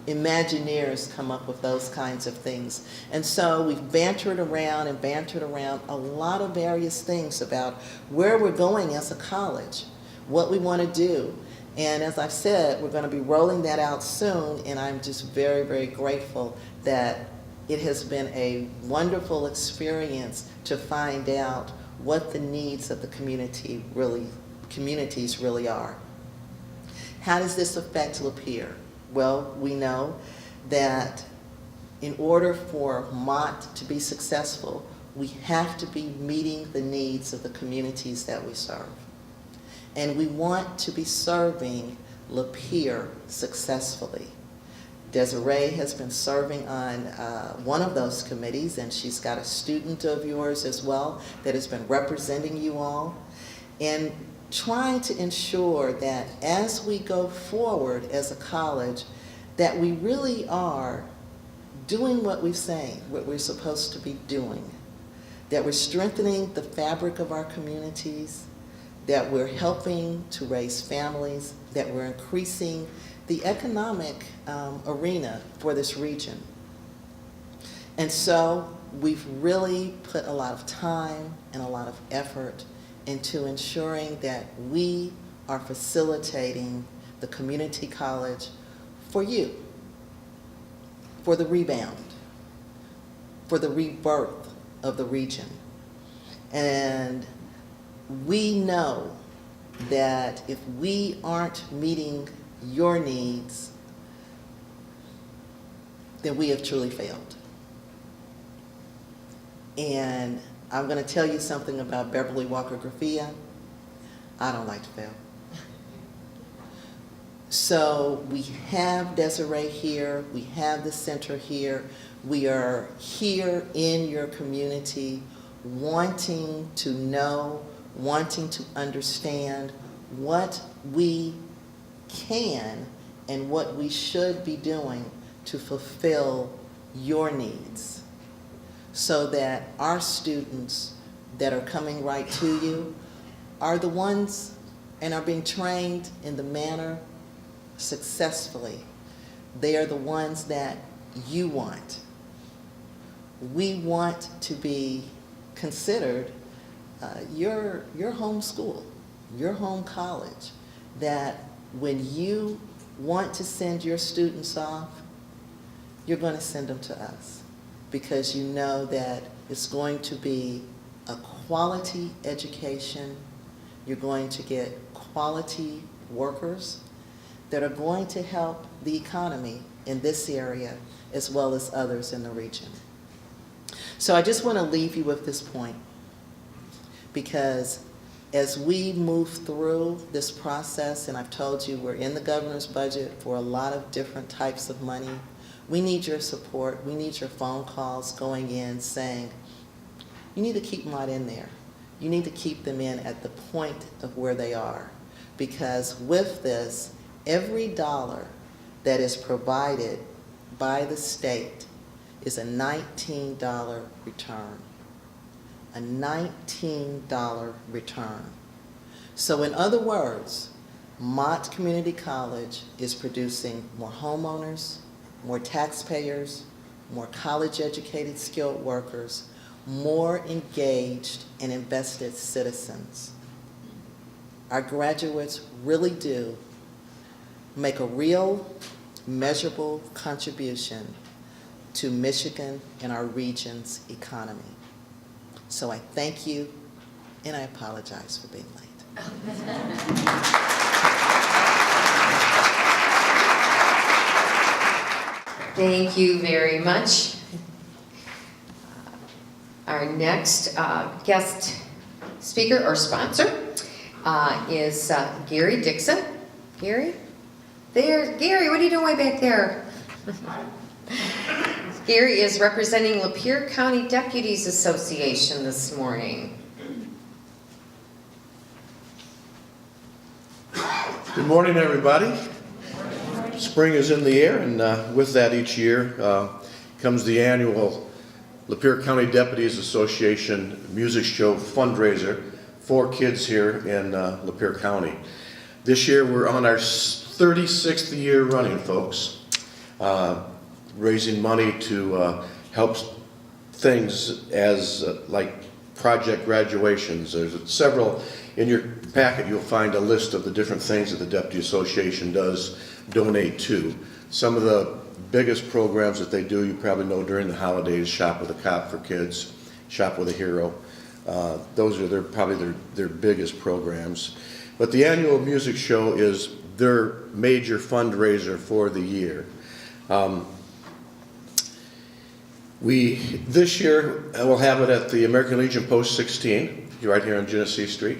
Imagineers come up with those kinds of things. And so we've bantered around a lot of various things about where we're going as a college, what we want to do. And as I've said, we're going to be rolling that out soon, and I'm just very, very grateful that it has been a wonderful experience to find out what the needs of the communities really are. How does this affect Lapeer? Well, we know that in order for Mott to be successful, we have to be meeting the needs of the communities that we serve. And we want to be serving Lapeer successfully. Desiree has been serving on one of those committees, and she's got a student of yours as well that has been representing you all, and trying to ensure that as we go forward as a college, that we really are doing what we're supposed to be doing, that we're strengthening the fabric of our communities, that we're helping to raise families, that we're increasing the economic arena for this region. And so we've really put a lot of time and a lot of effort into ensuring that we are facilitating the community college for you, for the rebound, for the rebirth of the region. And we know that if we aren't meeting your needs, then we have truly failed. And I'm going to tell you something about Beverly Walker-Griffea. I don't like to fail. So we have Desiree here, we have the center here, we are here in your community wanting to know, wanting to understand what we can and what we should be doing to fulfill your needs, so that our students that are coming right to you are the ones and are being trained in the manner successfully. They are the ones that you want. We want to be considered your home school, your home college, that when you want to send your students off, you're going to send them to us, because you know that it's going to be a quality education. You're going to get quality workers that are going to help the economy in this area as well as others in the region. So I just want to leave you with this point, because as we move through this process, and I've told you we're in the governor's budget for a lot of different types of money, we need your support. We need your phone calls going in saying, you need to keep Mott in there. You need to keep them in at the point of where they are, because with this, every dollar that is provided by the state is a $19 return. A $19 return. So in other words, Mott Community College is producing more homeowners, more taxpayers, more college-educated skilled workers, more engaged and invested citizens. Our graduates really do make a real, measurable contribution to Michigan and our region's economy. So I thank you, and I apologize for being late. Thank you very much. Our next guest speaker or sponsor is Gary Dixon. Gary? There, Gary, what are you doing way back there? Gary is representing Lapeer County Deputies Association this morning. Good morning, everybody. Spring is in the air, and with that each year comes the annual Lapeer County Deputies Association Music Show fundraiser for kids here in Lapeer County. This year we're on our 36th year running, folks, raising money to help things as like project graduations. There's several in your packet. You'll find a list of the different things that the Deputy Association does donate to. Some of the biggest programs that they do, you probably know during the holidays, Shop with a Cop for kids, Shop with a Hero. Those are probably their biggest programs. But the annual music show is their major fundraiser for the year. This year, we'll have it at the American Legion Post 16, right here on Genesee Street.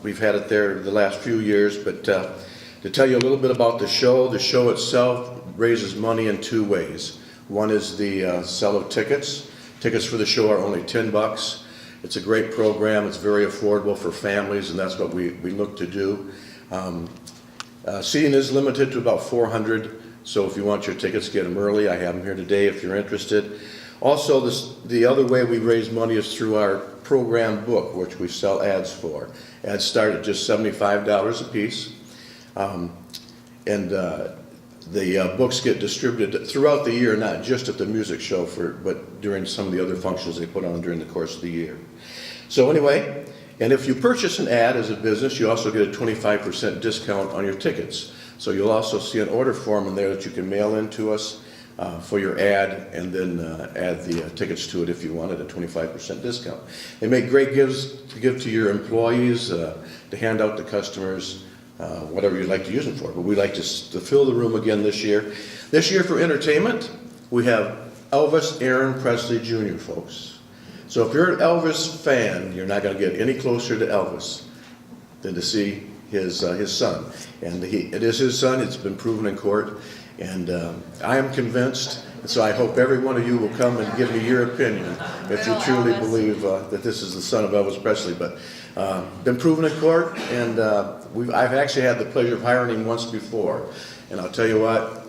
We've had it there the last few years, but to tell you a little bit about the show itself raises money in two ways. One is the sale of tickets. Tickets for the show are only $10. It's a great program. It's very affordable for families, and that's what we look to do. Seating is limited to about 400, so if you want your tickets, get them early. I have them here today if you're interested. Also, the other way we raise money is through our program book, which we sell ads for. Ads start at just $75 a piece. The books get distributed throughout the year, not just at the music show, but during some of the other functions they put on during the course of the year. So anyway, and if you purchase an ad as a business, you also get a 25% discount on your tickets. So you'll also see an order form in there that you can mail in to us for your ad, and then add the tickets to it if you wanted, a 25% discount. They make great gifts to give to your employees, to hand out to customers, whatever you'd like to use them for. But we'd like to fill the room again this year. This year for entertainment, we have Elvis Aaron Presley Jr., folks. So if you're an Elvis fan, you're not going to get any closer to Elvis than to see his son. And it is his son. It's been proven in court. And I am convinced, and so I hope every one of you will come and give me your opinion if you truly believe that this is the son of Elvis Presley. But been proven in court, and I've actually had the pleasure of hiring him once before. And I'll tell you what,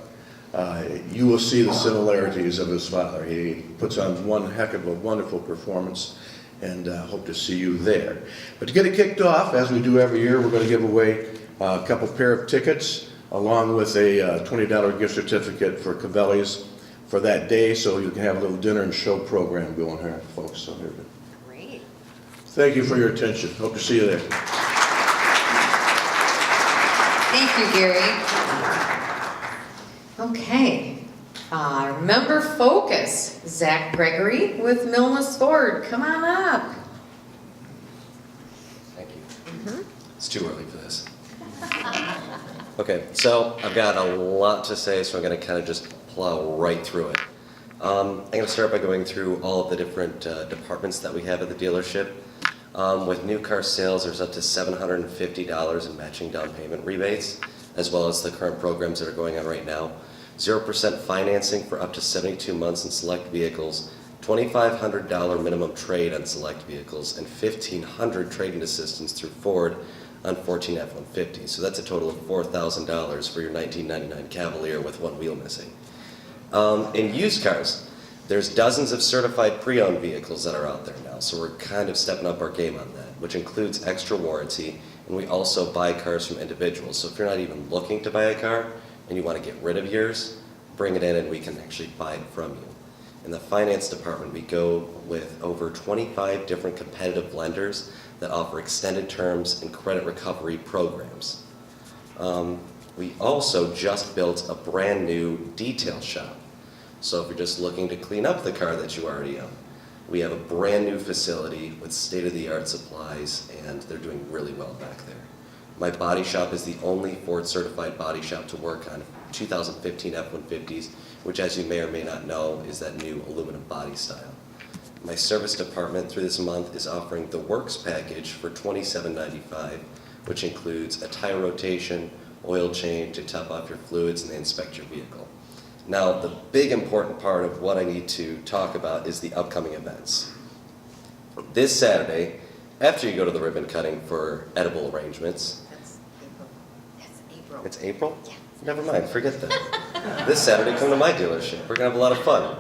you will see the similarities of his father. He puts on one heck of a wonderful performance, and hope to see you there. But to get it kicked off, as we do every year, we're going to give away a couple pair of tickets, along with a $20 gift certificate for Cavelli's for that day, so you can have a little dinner and show program going here, folks. So here. Great. Thank you for your attention. Hope to see you there. Thank you, Gary. Okay. Member focus, Zach Gregory with Milnes Ford. Come on up. Thank you. It's too early for this. Okay, so I've got a lot to say, so I'm going to kind of just plow right through it. I'm going to start by going through all of the different departments that we have at the dealership. With new car sales, there's up to $750 in matching down payment rebates, as well as the current programs that are going on right now. 0% financing for up to 72 months in select vehicles, $2,500 minimum trade on select vehicles, and $1,500 trade-in assistance through Ford on 14 F-150s. So that's a total of $4,000 for your 1999 Cavalier with one wheel missing. In used cars, there's dozens of certified pre-owned vehicles that are out there now, so we're kind of stepping up our game on that, which includes extra warranty, and we also buy cars from individuals. So if you're not even looking to buy a car and you want to get rid of yours, bring it in and we can actually buy it from you. In the finance department, we go with over 25 different competitive lenders that offer extended terms and credit recovery programs. We also just built a brand new detail shop. So if you're just looking to clean up the car that you already own, we have a brand new facility with state-of-the-art supplies, and they're doing really well back there. My body shop is the only Ford certified body shop to work on 2015 F-150s, which, as you may or may not know, is that new aluminum body style. My service department through this month is offering the Works package for $27.95, which includes a tire rotation, oil change to top off your fluids, and they inspect your vehicle. Now, the big important part of what I need to talk about is the upcoming events. This Saturday, after you go to the ribbon cutting for edible arrangements. That's April. That's April. It's April? Yeah. Never mind, forget that. This Saturday, come to my dealership. We're going to have a lot of fun.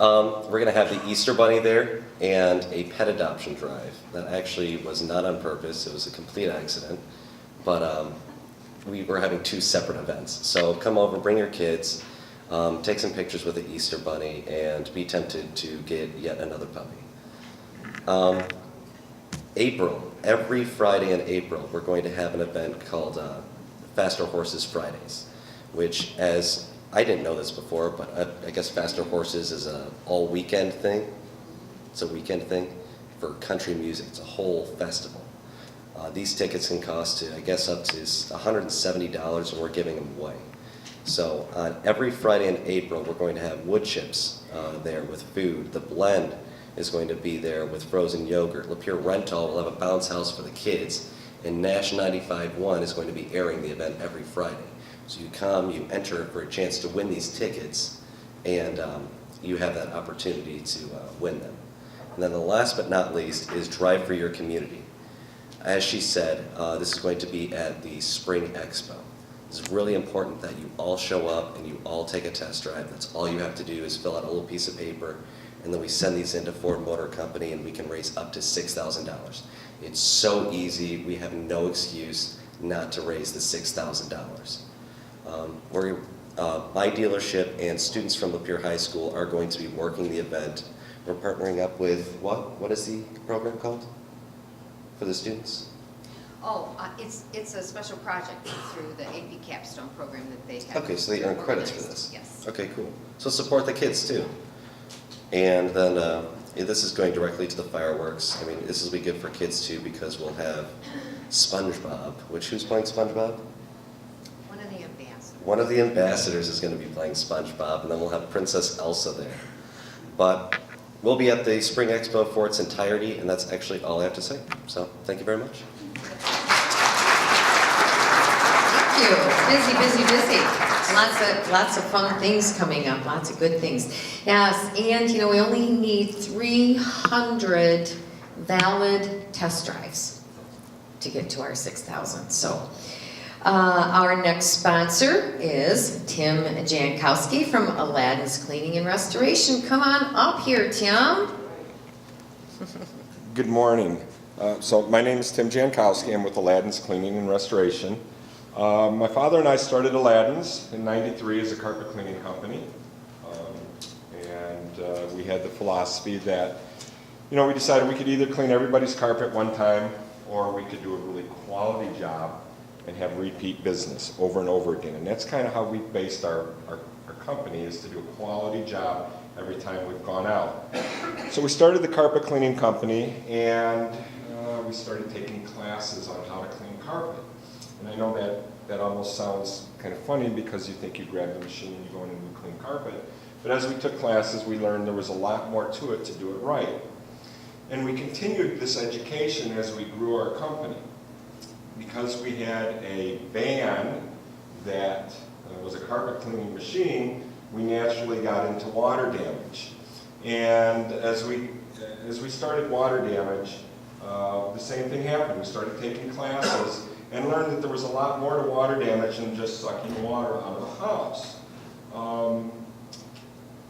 We're going to have the Easter Bunny there and a pet adoption drive. That actually was not on purpose. It was a complete accident. But we were having two separate events. So come over, bring your kids, take some pictures with the Easter Bunny, and be tempted to get yet another puppy. April, every Friday in April, we're going to have an event called Faster Horses Fridays, which, as I didn't know this before, but I guess Faster Horses is an all-weekend thing. It's a weekend thing for country music. It's a whole festival. These tickets can cost, I guess, up to $170, and we're giving them away. So on every Friday in April, we're going to have wood chips there with food. The blend is going to be there with frozen yogurt. Lapeer Rental will have a bounce house for the kids. And Nash 95.1 is going to be airing the event every Friday. So you come, you enter for a chance to win these tickets, and you have that opportunity to win them. And then the last but not least is Drive for Your Community. As she said, this is going to be at the Spring Expo. It's really important that you all show up and you all take a test drive. That's all you have to do is fill out a little piece of paper, and then we send these into Ford Motor Company and we can raise up to $6,000. It's so easy, we have no excuse not to raise the $6,000. My dealership and students from Lapeer High School are going to be working the event. We're partnering up with, what is the program called for the students? Oh, it's a special project through the AP Capstone program that they have. Okay, so they earn credits for this? Yes. Okay, cool. So support the kids too. And then this is going directly to the fireworks. I mean, this will be good for kids too because we'll have SpongeBob, who's playing SpongeBob? One of the ambassadors. One of the ambassadors is going to be playing SpongeBob, and then we'll have Princess Elsa there. But we'll be at the Spring Expo for its entirety, and that's actually all I have to say. So thank you very much. Thank you. Busy. Lots of fun things coming up. Lots of good things. Yes, and we only need 300 valid test drives to get to our 6,000. So our next sponsor is Tim Jankowski from Aladdin's Cleaning and Restoration. Come on up here, Tim. Good morning. So my name is Tim Jankowski. I'm with Aladdin's Cleaning and Restoration. My father and I started Aladdin's in '93 as a carpet cleaning company. And we had the philosophy that, we decided we could either clean everybody's carpet one time or we could do a really quality job and have repeat business over and over again. And that's kind of how we based our company, is to do a quality job every time we've gone out. So we started the carpet cleaning company, and we started taking classes on how to clean carpet. And I know that almost sounds kind of funny because you think you grab the machine and you go in and you clean carpet. But as we took classes, we learned there was a lot more to it to do it right. And we continued this education as we grew our company. Because we had a van that was a carpet cleaning machine, we naturally got into water damage. And as we started water damage, the same thing happened. We started taking classes and learned that there was a lot more to water damage than just sucking water out of the house.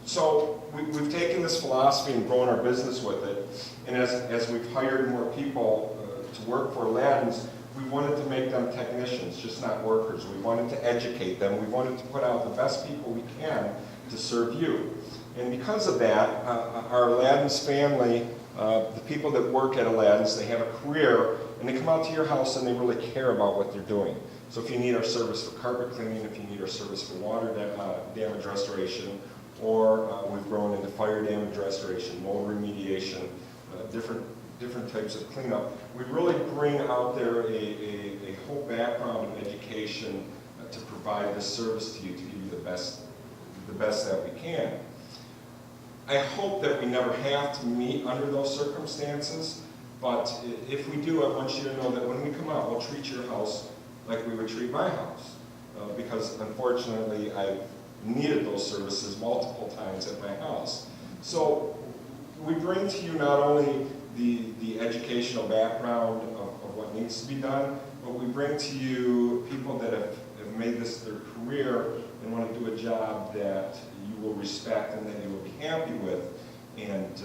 So we've taken this philosophy and grown our business with it. And as we've hired more people to work for Aladdin's, we wanted to make them technicians, just not workers. We wanted to educate them. We wanted to put out the best people we can to serve you. And because of that, our Aladdin's family, the people that work at Aladdin's, they have a career, and they come out to your house and they really care about what they're doing. So if you need our service for carpet cleaning, if you need our service for water damage restoration, or we've grown into fire damage restoration, mold remediation, different types of cleanup, we really bring out there a whole background of education to provide this service to you, to give you the best that we can. I hope that we never have to meet under those circumstances, but if we do, I want you to know that when we come out, we'll treat your house like we would treat my house. Because unfortunately, I've needed those services multiple times at my house. So we bring to you not only the educational background of what needs to be done, but we bring to you people that have made this their career and want to do a job that you will respect and that you will be happy with. And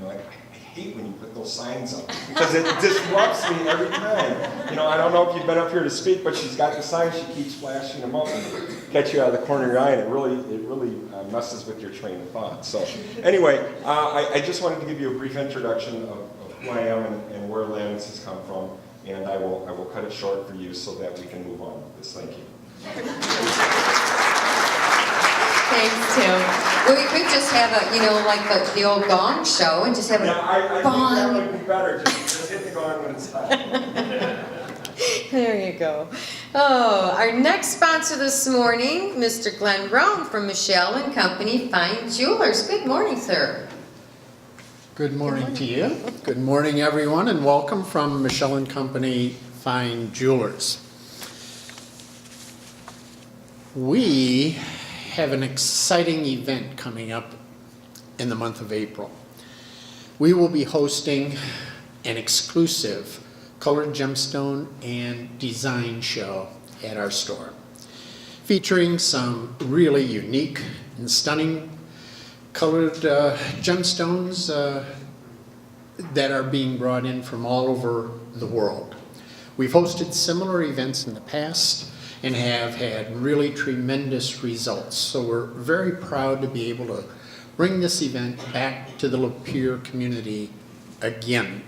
I hate when you put those signs up because it disrupts me every time. I don't know if you've been up here to speak, but she's got the signs. She keeps flashing them up and catch you out of the corner of your eye, and it really messes with your train of thought. So anyway, I just wanted to give you a brief introduction of who I am and where Aladdin's has come from, and I will cut it short for you so that we can move on with this. Thank you. Thanks, Tim. Well, we could just have like the old gong show and just have a I gong. think that would be better. Just hit the gong when it's time. There you go. Oh, our next sponsor this morning, Mr. Glenn Rome from Michelle and Company Fine Jewelers. Good morning, sir. Good morning to you. Good morning, everyone, and welcome from Michelle and Company Fine Jewelers. We have an exciting event coming up in the month of April. We will be hosting an exclusive colored gemstone and design show at our store, featuring some really unique and stunning colored gemstones that are being brought in from all over the world. We've hosted similar events in the past and have had really tremendous results. So we're very proud to be able to bring this event back to the Lapeer community again.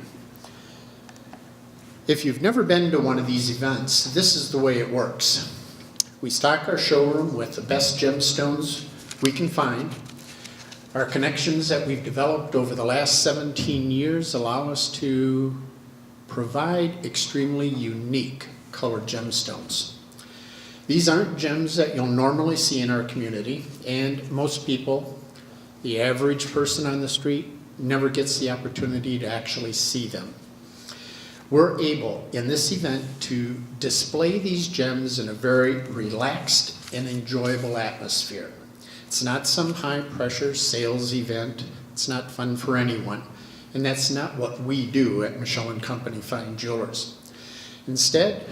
If you've never been to one of these events, this is the way it works. We stock our showroom with the best gemstones we can find. Our connections that we've developed over the last 17 years allow us to provide extremely unique colored gemstones. These aren't gems that you'll normally see in our community, and most people, the average person on the street, never gets the opportunity to actually see them. We're able, in this event, to display these gems in a very relaxed and enjoyable atmosphere. It's not some high-pressure sales event. It's not fun for anyone. And that's not what we do at Michelle and Company Fine Jewelers. Instead,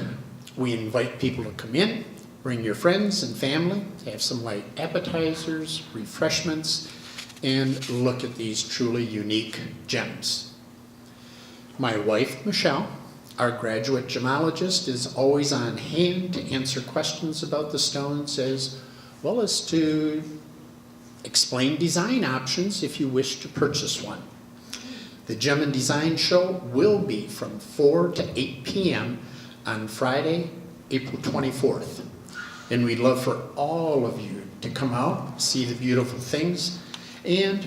we invite people to come in, bring your friends and family, have some light appetizers, refreshments, and look at these truly unique gems. My wife, Michelle, our graduate gemologist, is always on hand to answer questions about the stones as well as to explain design options if you wish to purchase one. The Gem and Design Show will be from 4 to 8 p.m. on Friday, April 24th. And we'd love for all of you to come out, see the beautiful things, and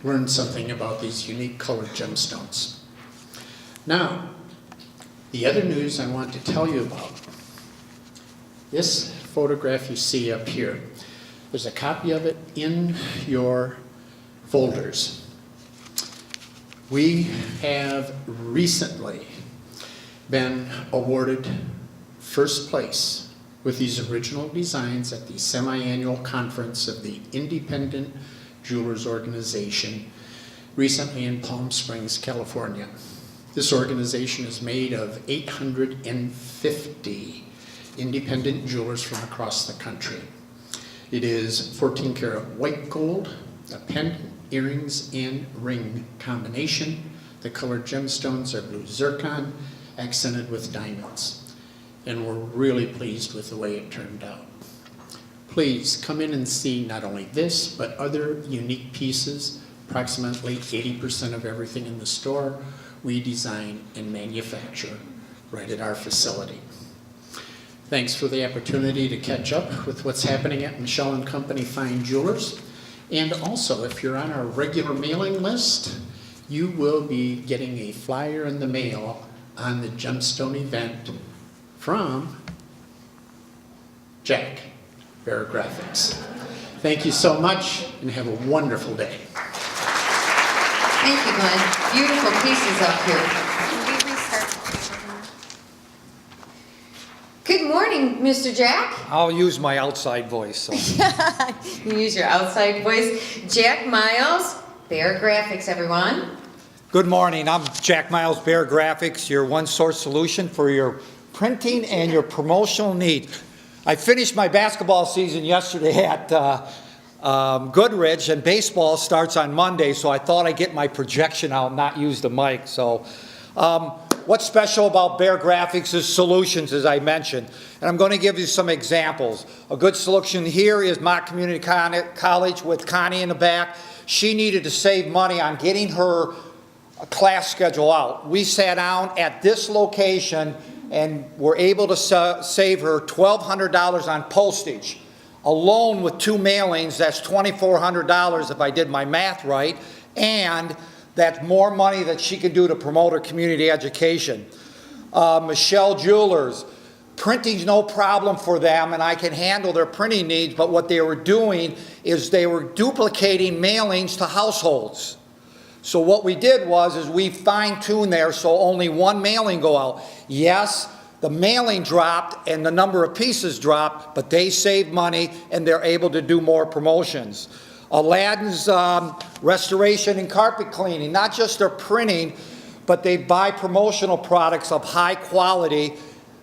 learn something about these unique colored gemstones. Now, the other news I want to tell you about, this photograph you see up here, there's a copy of it in your folders. We have recently been awarded first place with these original designs at the semi-annual conference of the Independent Jewelers Organization, recently in Palm Springs, California. This organization is made of 850 independent jewelers from across the country. It is 14 karat white gold, a pendant, earrings, and ring combination. The colored gemstones are blue zircon, accented with diamonds. And we're really pleased with the way it turned out. Please come in and see not only this, but other unique pieces. Approximately 80% of everything in the store we design and manufacture right at our facility. Thanks for the opportunity to catch up with what's happening at Michelle and Company Fine Jewelers. And also, if you're on our regular mailing list, you will be getting a flyer in the mail on the gemstone event from Jack, Bear Graphics. Thank you so much and have a wonderful day. Thank you, Glenn. Beautiful pieces up here. Good morning, Mr. Jack. I'll use my outside voice. So. You use your outside voice. Jack Miles, Bear Graphics, everyone. Good morning. I'm Jack Miles, Bear Graphics, your one-source solution for your printing and your promotional needs. I finished my basketball season yesterday at Goodrich, and baseball starts on Monday, so I thought I'd get my projection out and not use the mic. So what's special about Bear Graphics is solutions, as I mentioned. And I'm going to give you some examples. A good solution here is Mott Community College with Connie in the back. She needed to save money on getting her class schedule out. We sat down at this location and were able to save her $1,200 on postage. Alone with 2 mailings, that's $2,400 if I did my math right, and that's more money that she can do to promote her community education. Michelle Jewelers, printing's no problem for them and I can handle their printing needs, but what they were doing is they were duplicating mailings to households. So what we did is we fine-tuned there so only one mailing go out. Yes, the mailing dropped and the number of pieces dropped, but they saved money and they're able to do more promotions. Aladdin's restoration and carpet cleaning, not just their printing, but they buy promotional products of high quality.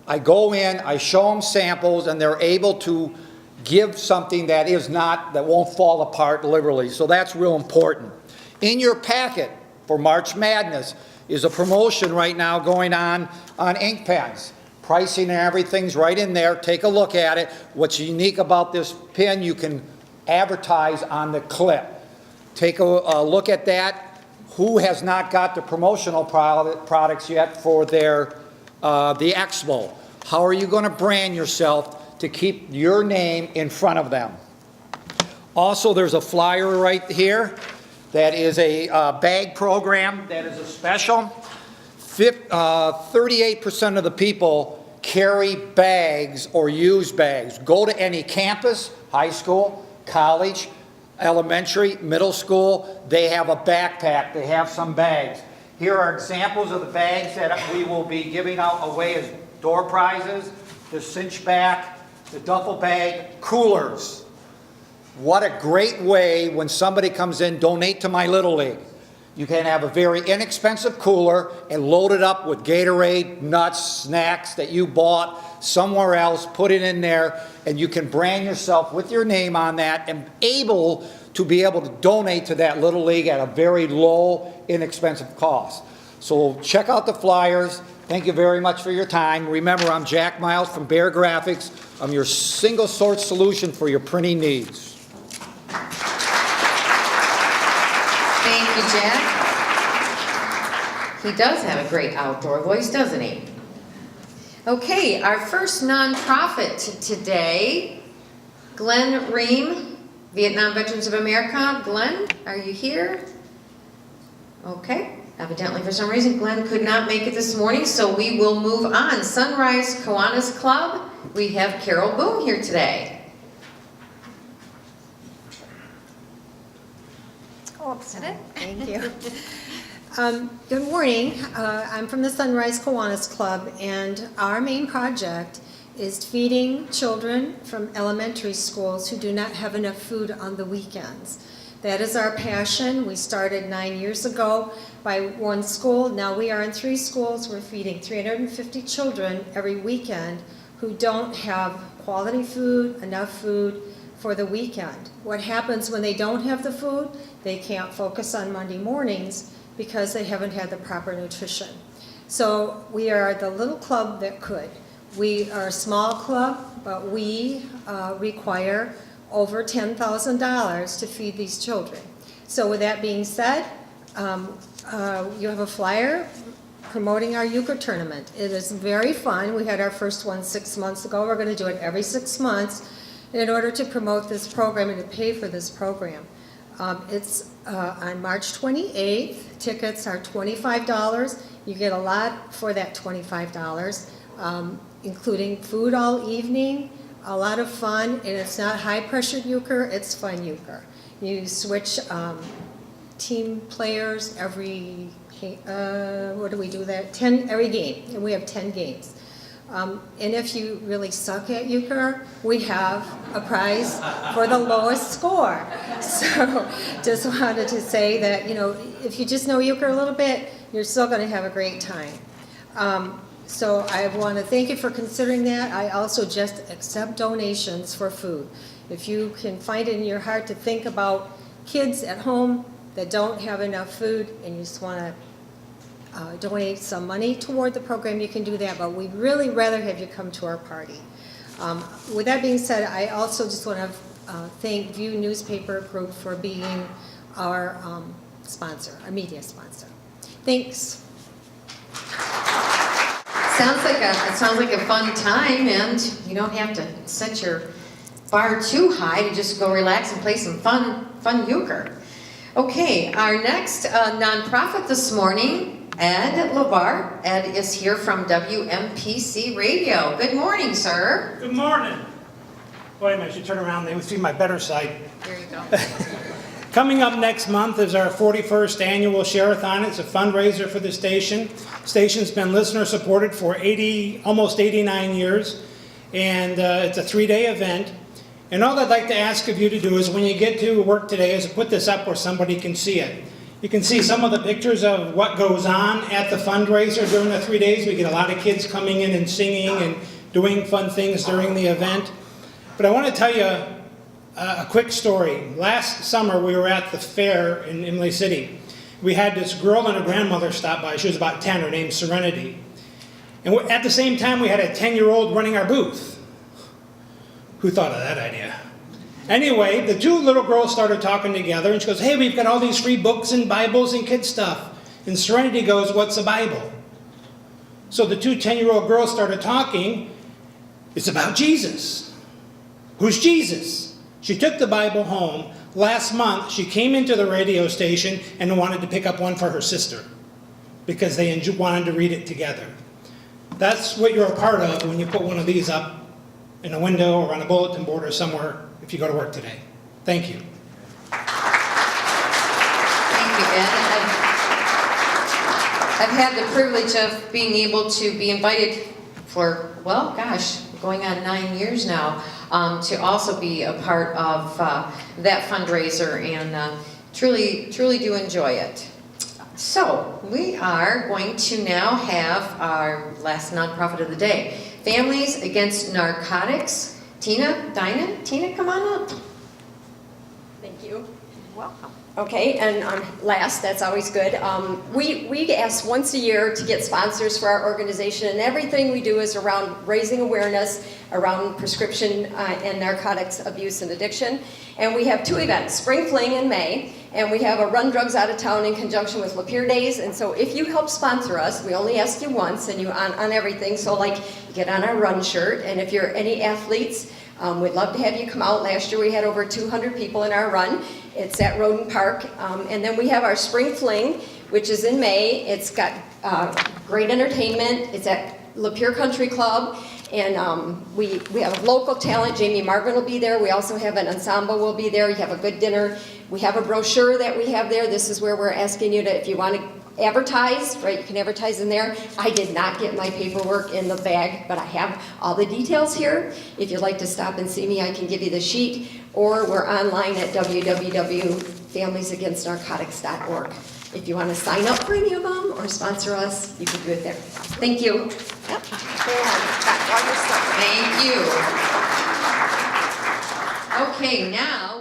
I go in, I show them samples, and they're able to give something that won't fall apart literally. So that's real important. In your packet for March Madness is a promotion right now going on ink pens. Pricing and everything's right in there. Take a look at it. What's unique about this pen, you can advertise on the clip. Take a look at that. Who has not got the promotional products yet for their the expo? How are you going to brand yourself to keep your name in front of them? Also, there's a flyer right here that is a bag program that is a special. 38% of the people carry bags or use bags. Go to any campus, high school, college, elementary, middle school, they have a backpack, they have some bags. Here are examples of the bags that we will be giving out away as door prizes, the cinch back, the duffel bag, coolers. What a great way when somebody comes in, donate to my Little League. You can have a very inexpensive cooler and load it up with Gatorade, nuts, snacks that you bought somewhere else, put it in there, and you can brand yourself with your name on that and able to donate to that Little League at a very low, inexpensive cost. So check out the flyers. Thank you very much for your time. Remember, I'm Jack Miles from Bear Graphics. I'm your single source solution for your printing needs. Thank you, Jack. He does have a great outdoor voice, doesn't he? Okay, our first nonprofit today, Glenn Ream, Vietnam Veterans of America. Glenn, are you here? Okay, evidently for some reason Glenn could not make it this morning, so we will move on. Sunrise Kiwanis Club, we have Carol Boone here today. Thank you. Good morning. I'm from the Sunrise Kiwanis Club, and our main project is feeding children from elementary schools who do not have enough food on the weekends. That is our passion. We started 9 years ago by one school. Now we are in 3 schools. We're feeding 350 children every weekend who don't have quality food, enough food for the weekend. What happens when they don't have the food? They can't focus on Monday mornings because they haven't had the proper nutrition. So we are the little club that could. We are a small club, but we require over $10,000 to feed these children. So with that being said, you have a flyer promoting our euchre tournament. It is very fun. We had our first one 6 months ago. We're going to do it every 6 months in order to promote this program and to pay for this program. It's on March 28th. Tickets are $25. You get a lot for that $25, including food all evening, a lot of fun, and it's not high-pressure euchre, it's fun euchre. You switch team players every, what do we do there? 10 every game, and we have 10 games. And if you really suck at euchre, we have a prize for the lowest score. So just wanted to say that, if you just know euchre a little bit, you're still going to have a great time. So I want to thank you for considering that. I also just accept donations for food. If you can find it in your heart to think about kids at home that don't have enough food and you just want to donate some money toward the program, you can do that, but we'd really rather have you come to our party. With that being said, I also just want to thank View Newspaper Group for being our sponsor, our media sponsor. Thanks. It sounds like a fun time, and you don't have to set your bar too high to just go relax and play some fun euchre. Okay, our next nonprofit this morning Ed Labar. Ed is here from WMPC Radio. Good morning, sir. Good morning. Wait a minute, I should turn around, they would see my better side. Here you go. Coming up next month is our 41st annual Share-a-thon. It's a fundraiser for the station. Station's been listener supported for almost 89 years. And it's a 3-day event. And all I'd like to ask of you to do is when you get to work today is to put this up where somebody can see it. You can see some of the pictures of what goes on at the fundraiser during the 3 days. We get a lot of kids coming in and singing and doing fun things during the event. But I want to tell you a quick story. Last summer we were at the fair in Imlay City. We had this girl and her grandmother stop by. She was about 10, her name's Serenity. And at the same time we had a 10-year-old running our booth. Who thought of that idea? Anyway, the two little girls started talking together and she goes, hey, we've got all these free books and Bibles and kid stuff. And Serenity goes, what's a Bible? So the two 10-year-old girls started talking. It's about Jesus. Who's Jesus? She took the Bible home. Last month, she came into the radio station and wanted to pick up one for her sister because they wanted to read it together. That's what you're a part of when you put one of these up in a window or on a bulletin board or somewhere if you go to work today. Thank you. Thank you, Ed. I've had the privilege of being able to be invited for, well, gosh, going on 9 years now, to also be a part of that fundraiser and truly do enjoy it. So we are going to now have our last nonprofit of the day, Families Against Narcotics. Tina Dinan, Tina, come on up. Thank you. Welcome. Okay, and last, that's always good. We ask once a year to get sponsors for our organization, and everything we do is around raising awareness around prescription and narcotics abuse and addiction. And we have 2 events, Spring Fling in May, and we have a Run Drugs Out of Town in conjunction with Lapeer Days. And so if you help sponsor us, we only ask you once, and you on everything. So like, get on our run shirt, and if you're any athletes, we'd love to have you come out. Last year we had over 200 people in our run. It's at Roden Park. And then we have our Spring Fling, which is in May. It's got great entertainment. It's at Lapeer Country Club. And we have local talent. Jamie Marvin will be there. We also have an ensemble will be there. You have a good dinner. We have a brochure that we have there. This is where we're asking you to, if you want to advertise, right, you can advertise in there. I did not get my paperwork in the bag, but I have all the details here. If you'd like to stop and see me, I can give you the sheet, or we're online at www.familiesagainstnarcotics.org. If you want to sign up for any of them or sponsor us, you can do it there. Thank you. Yep. Thank you. Okay, now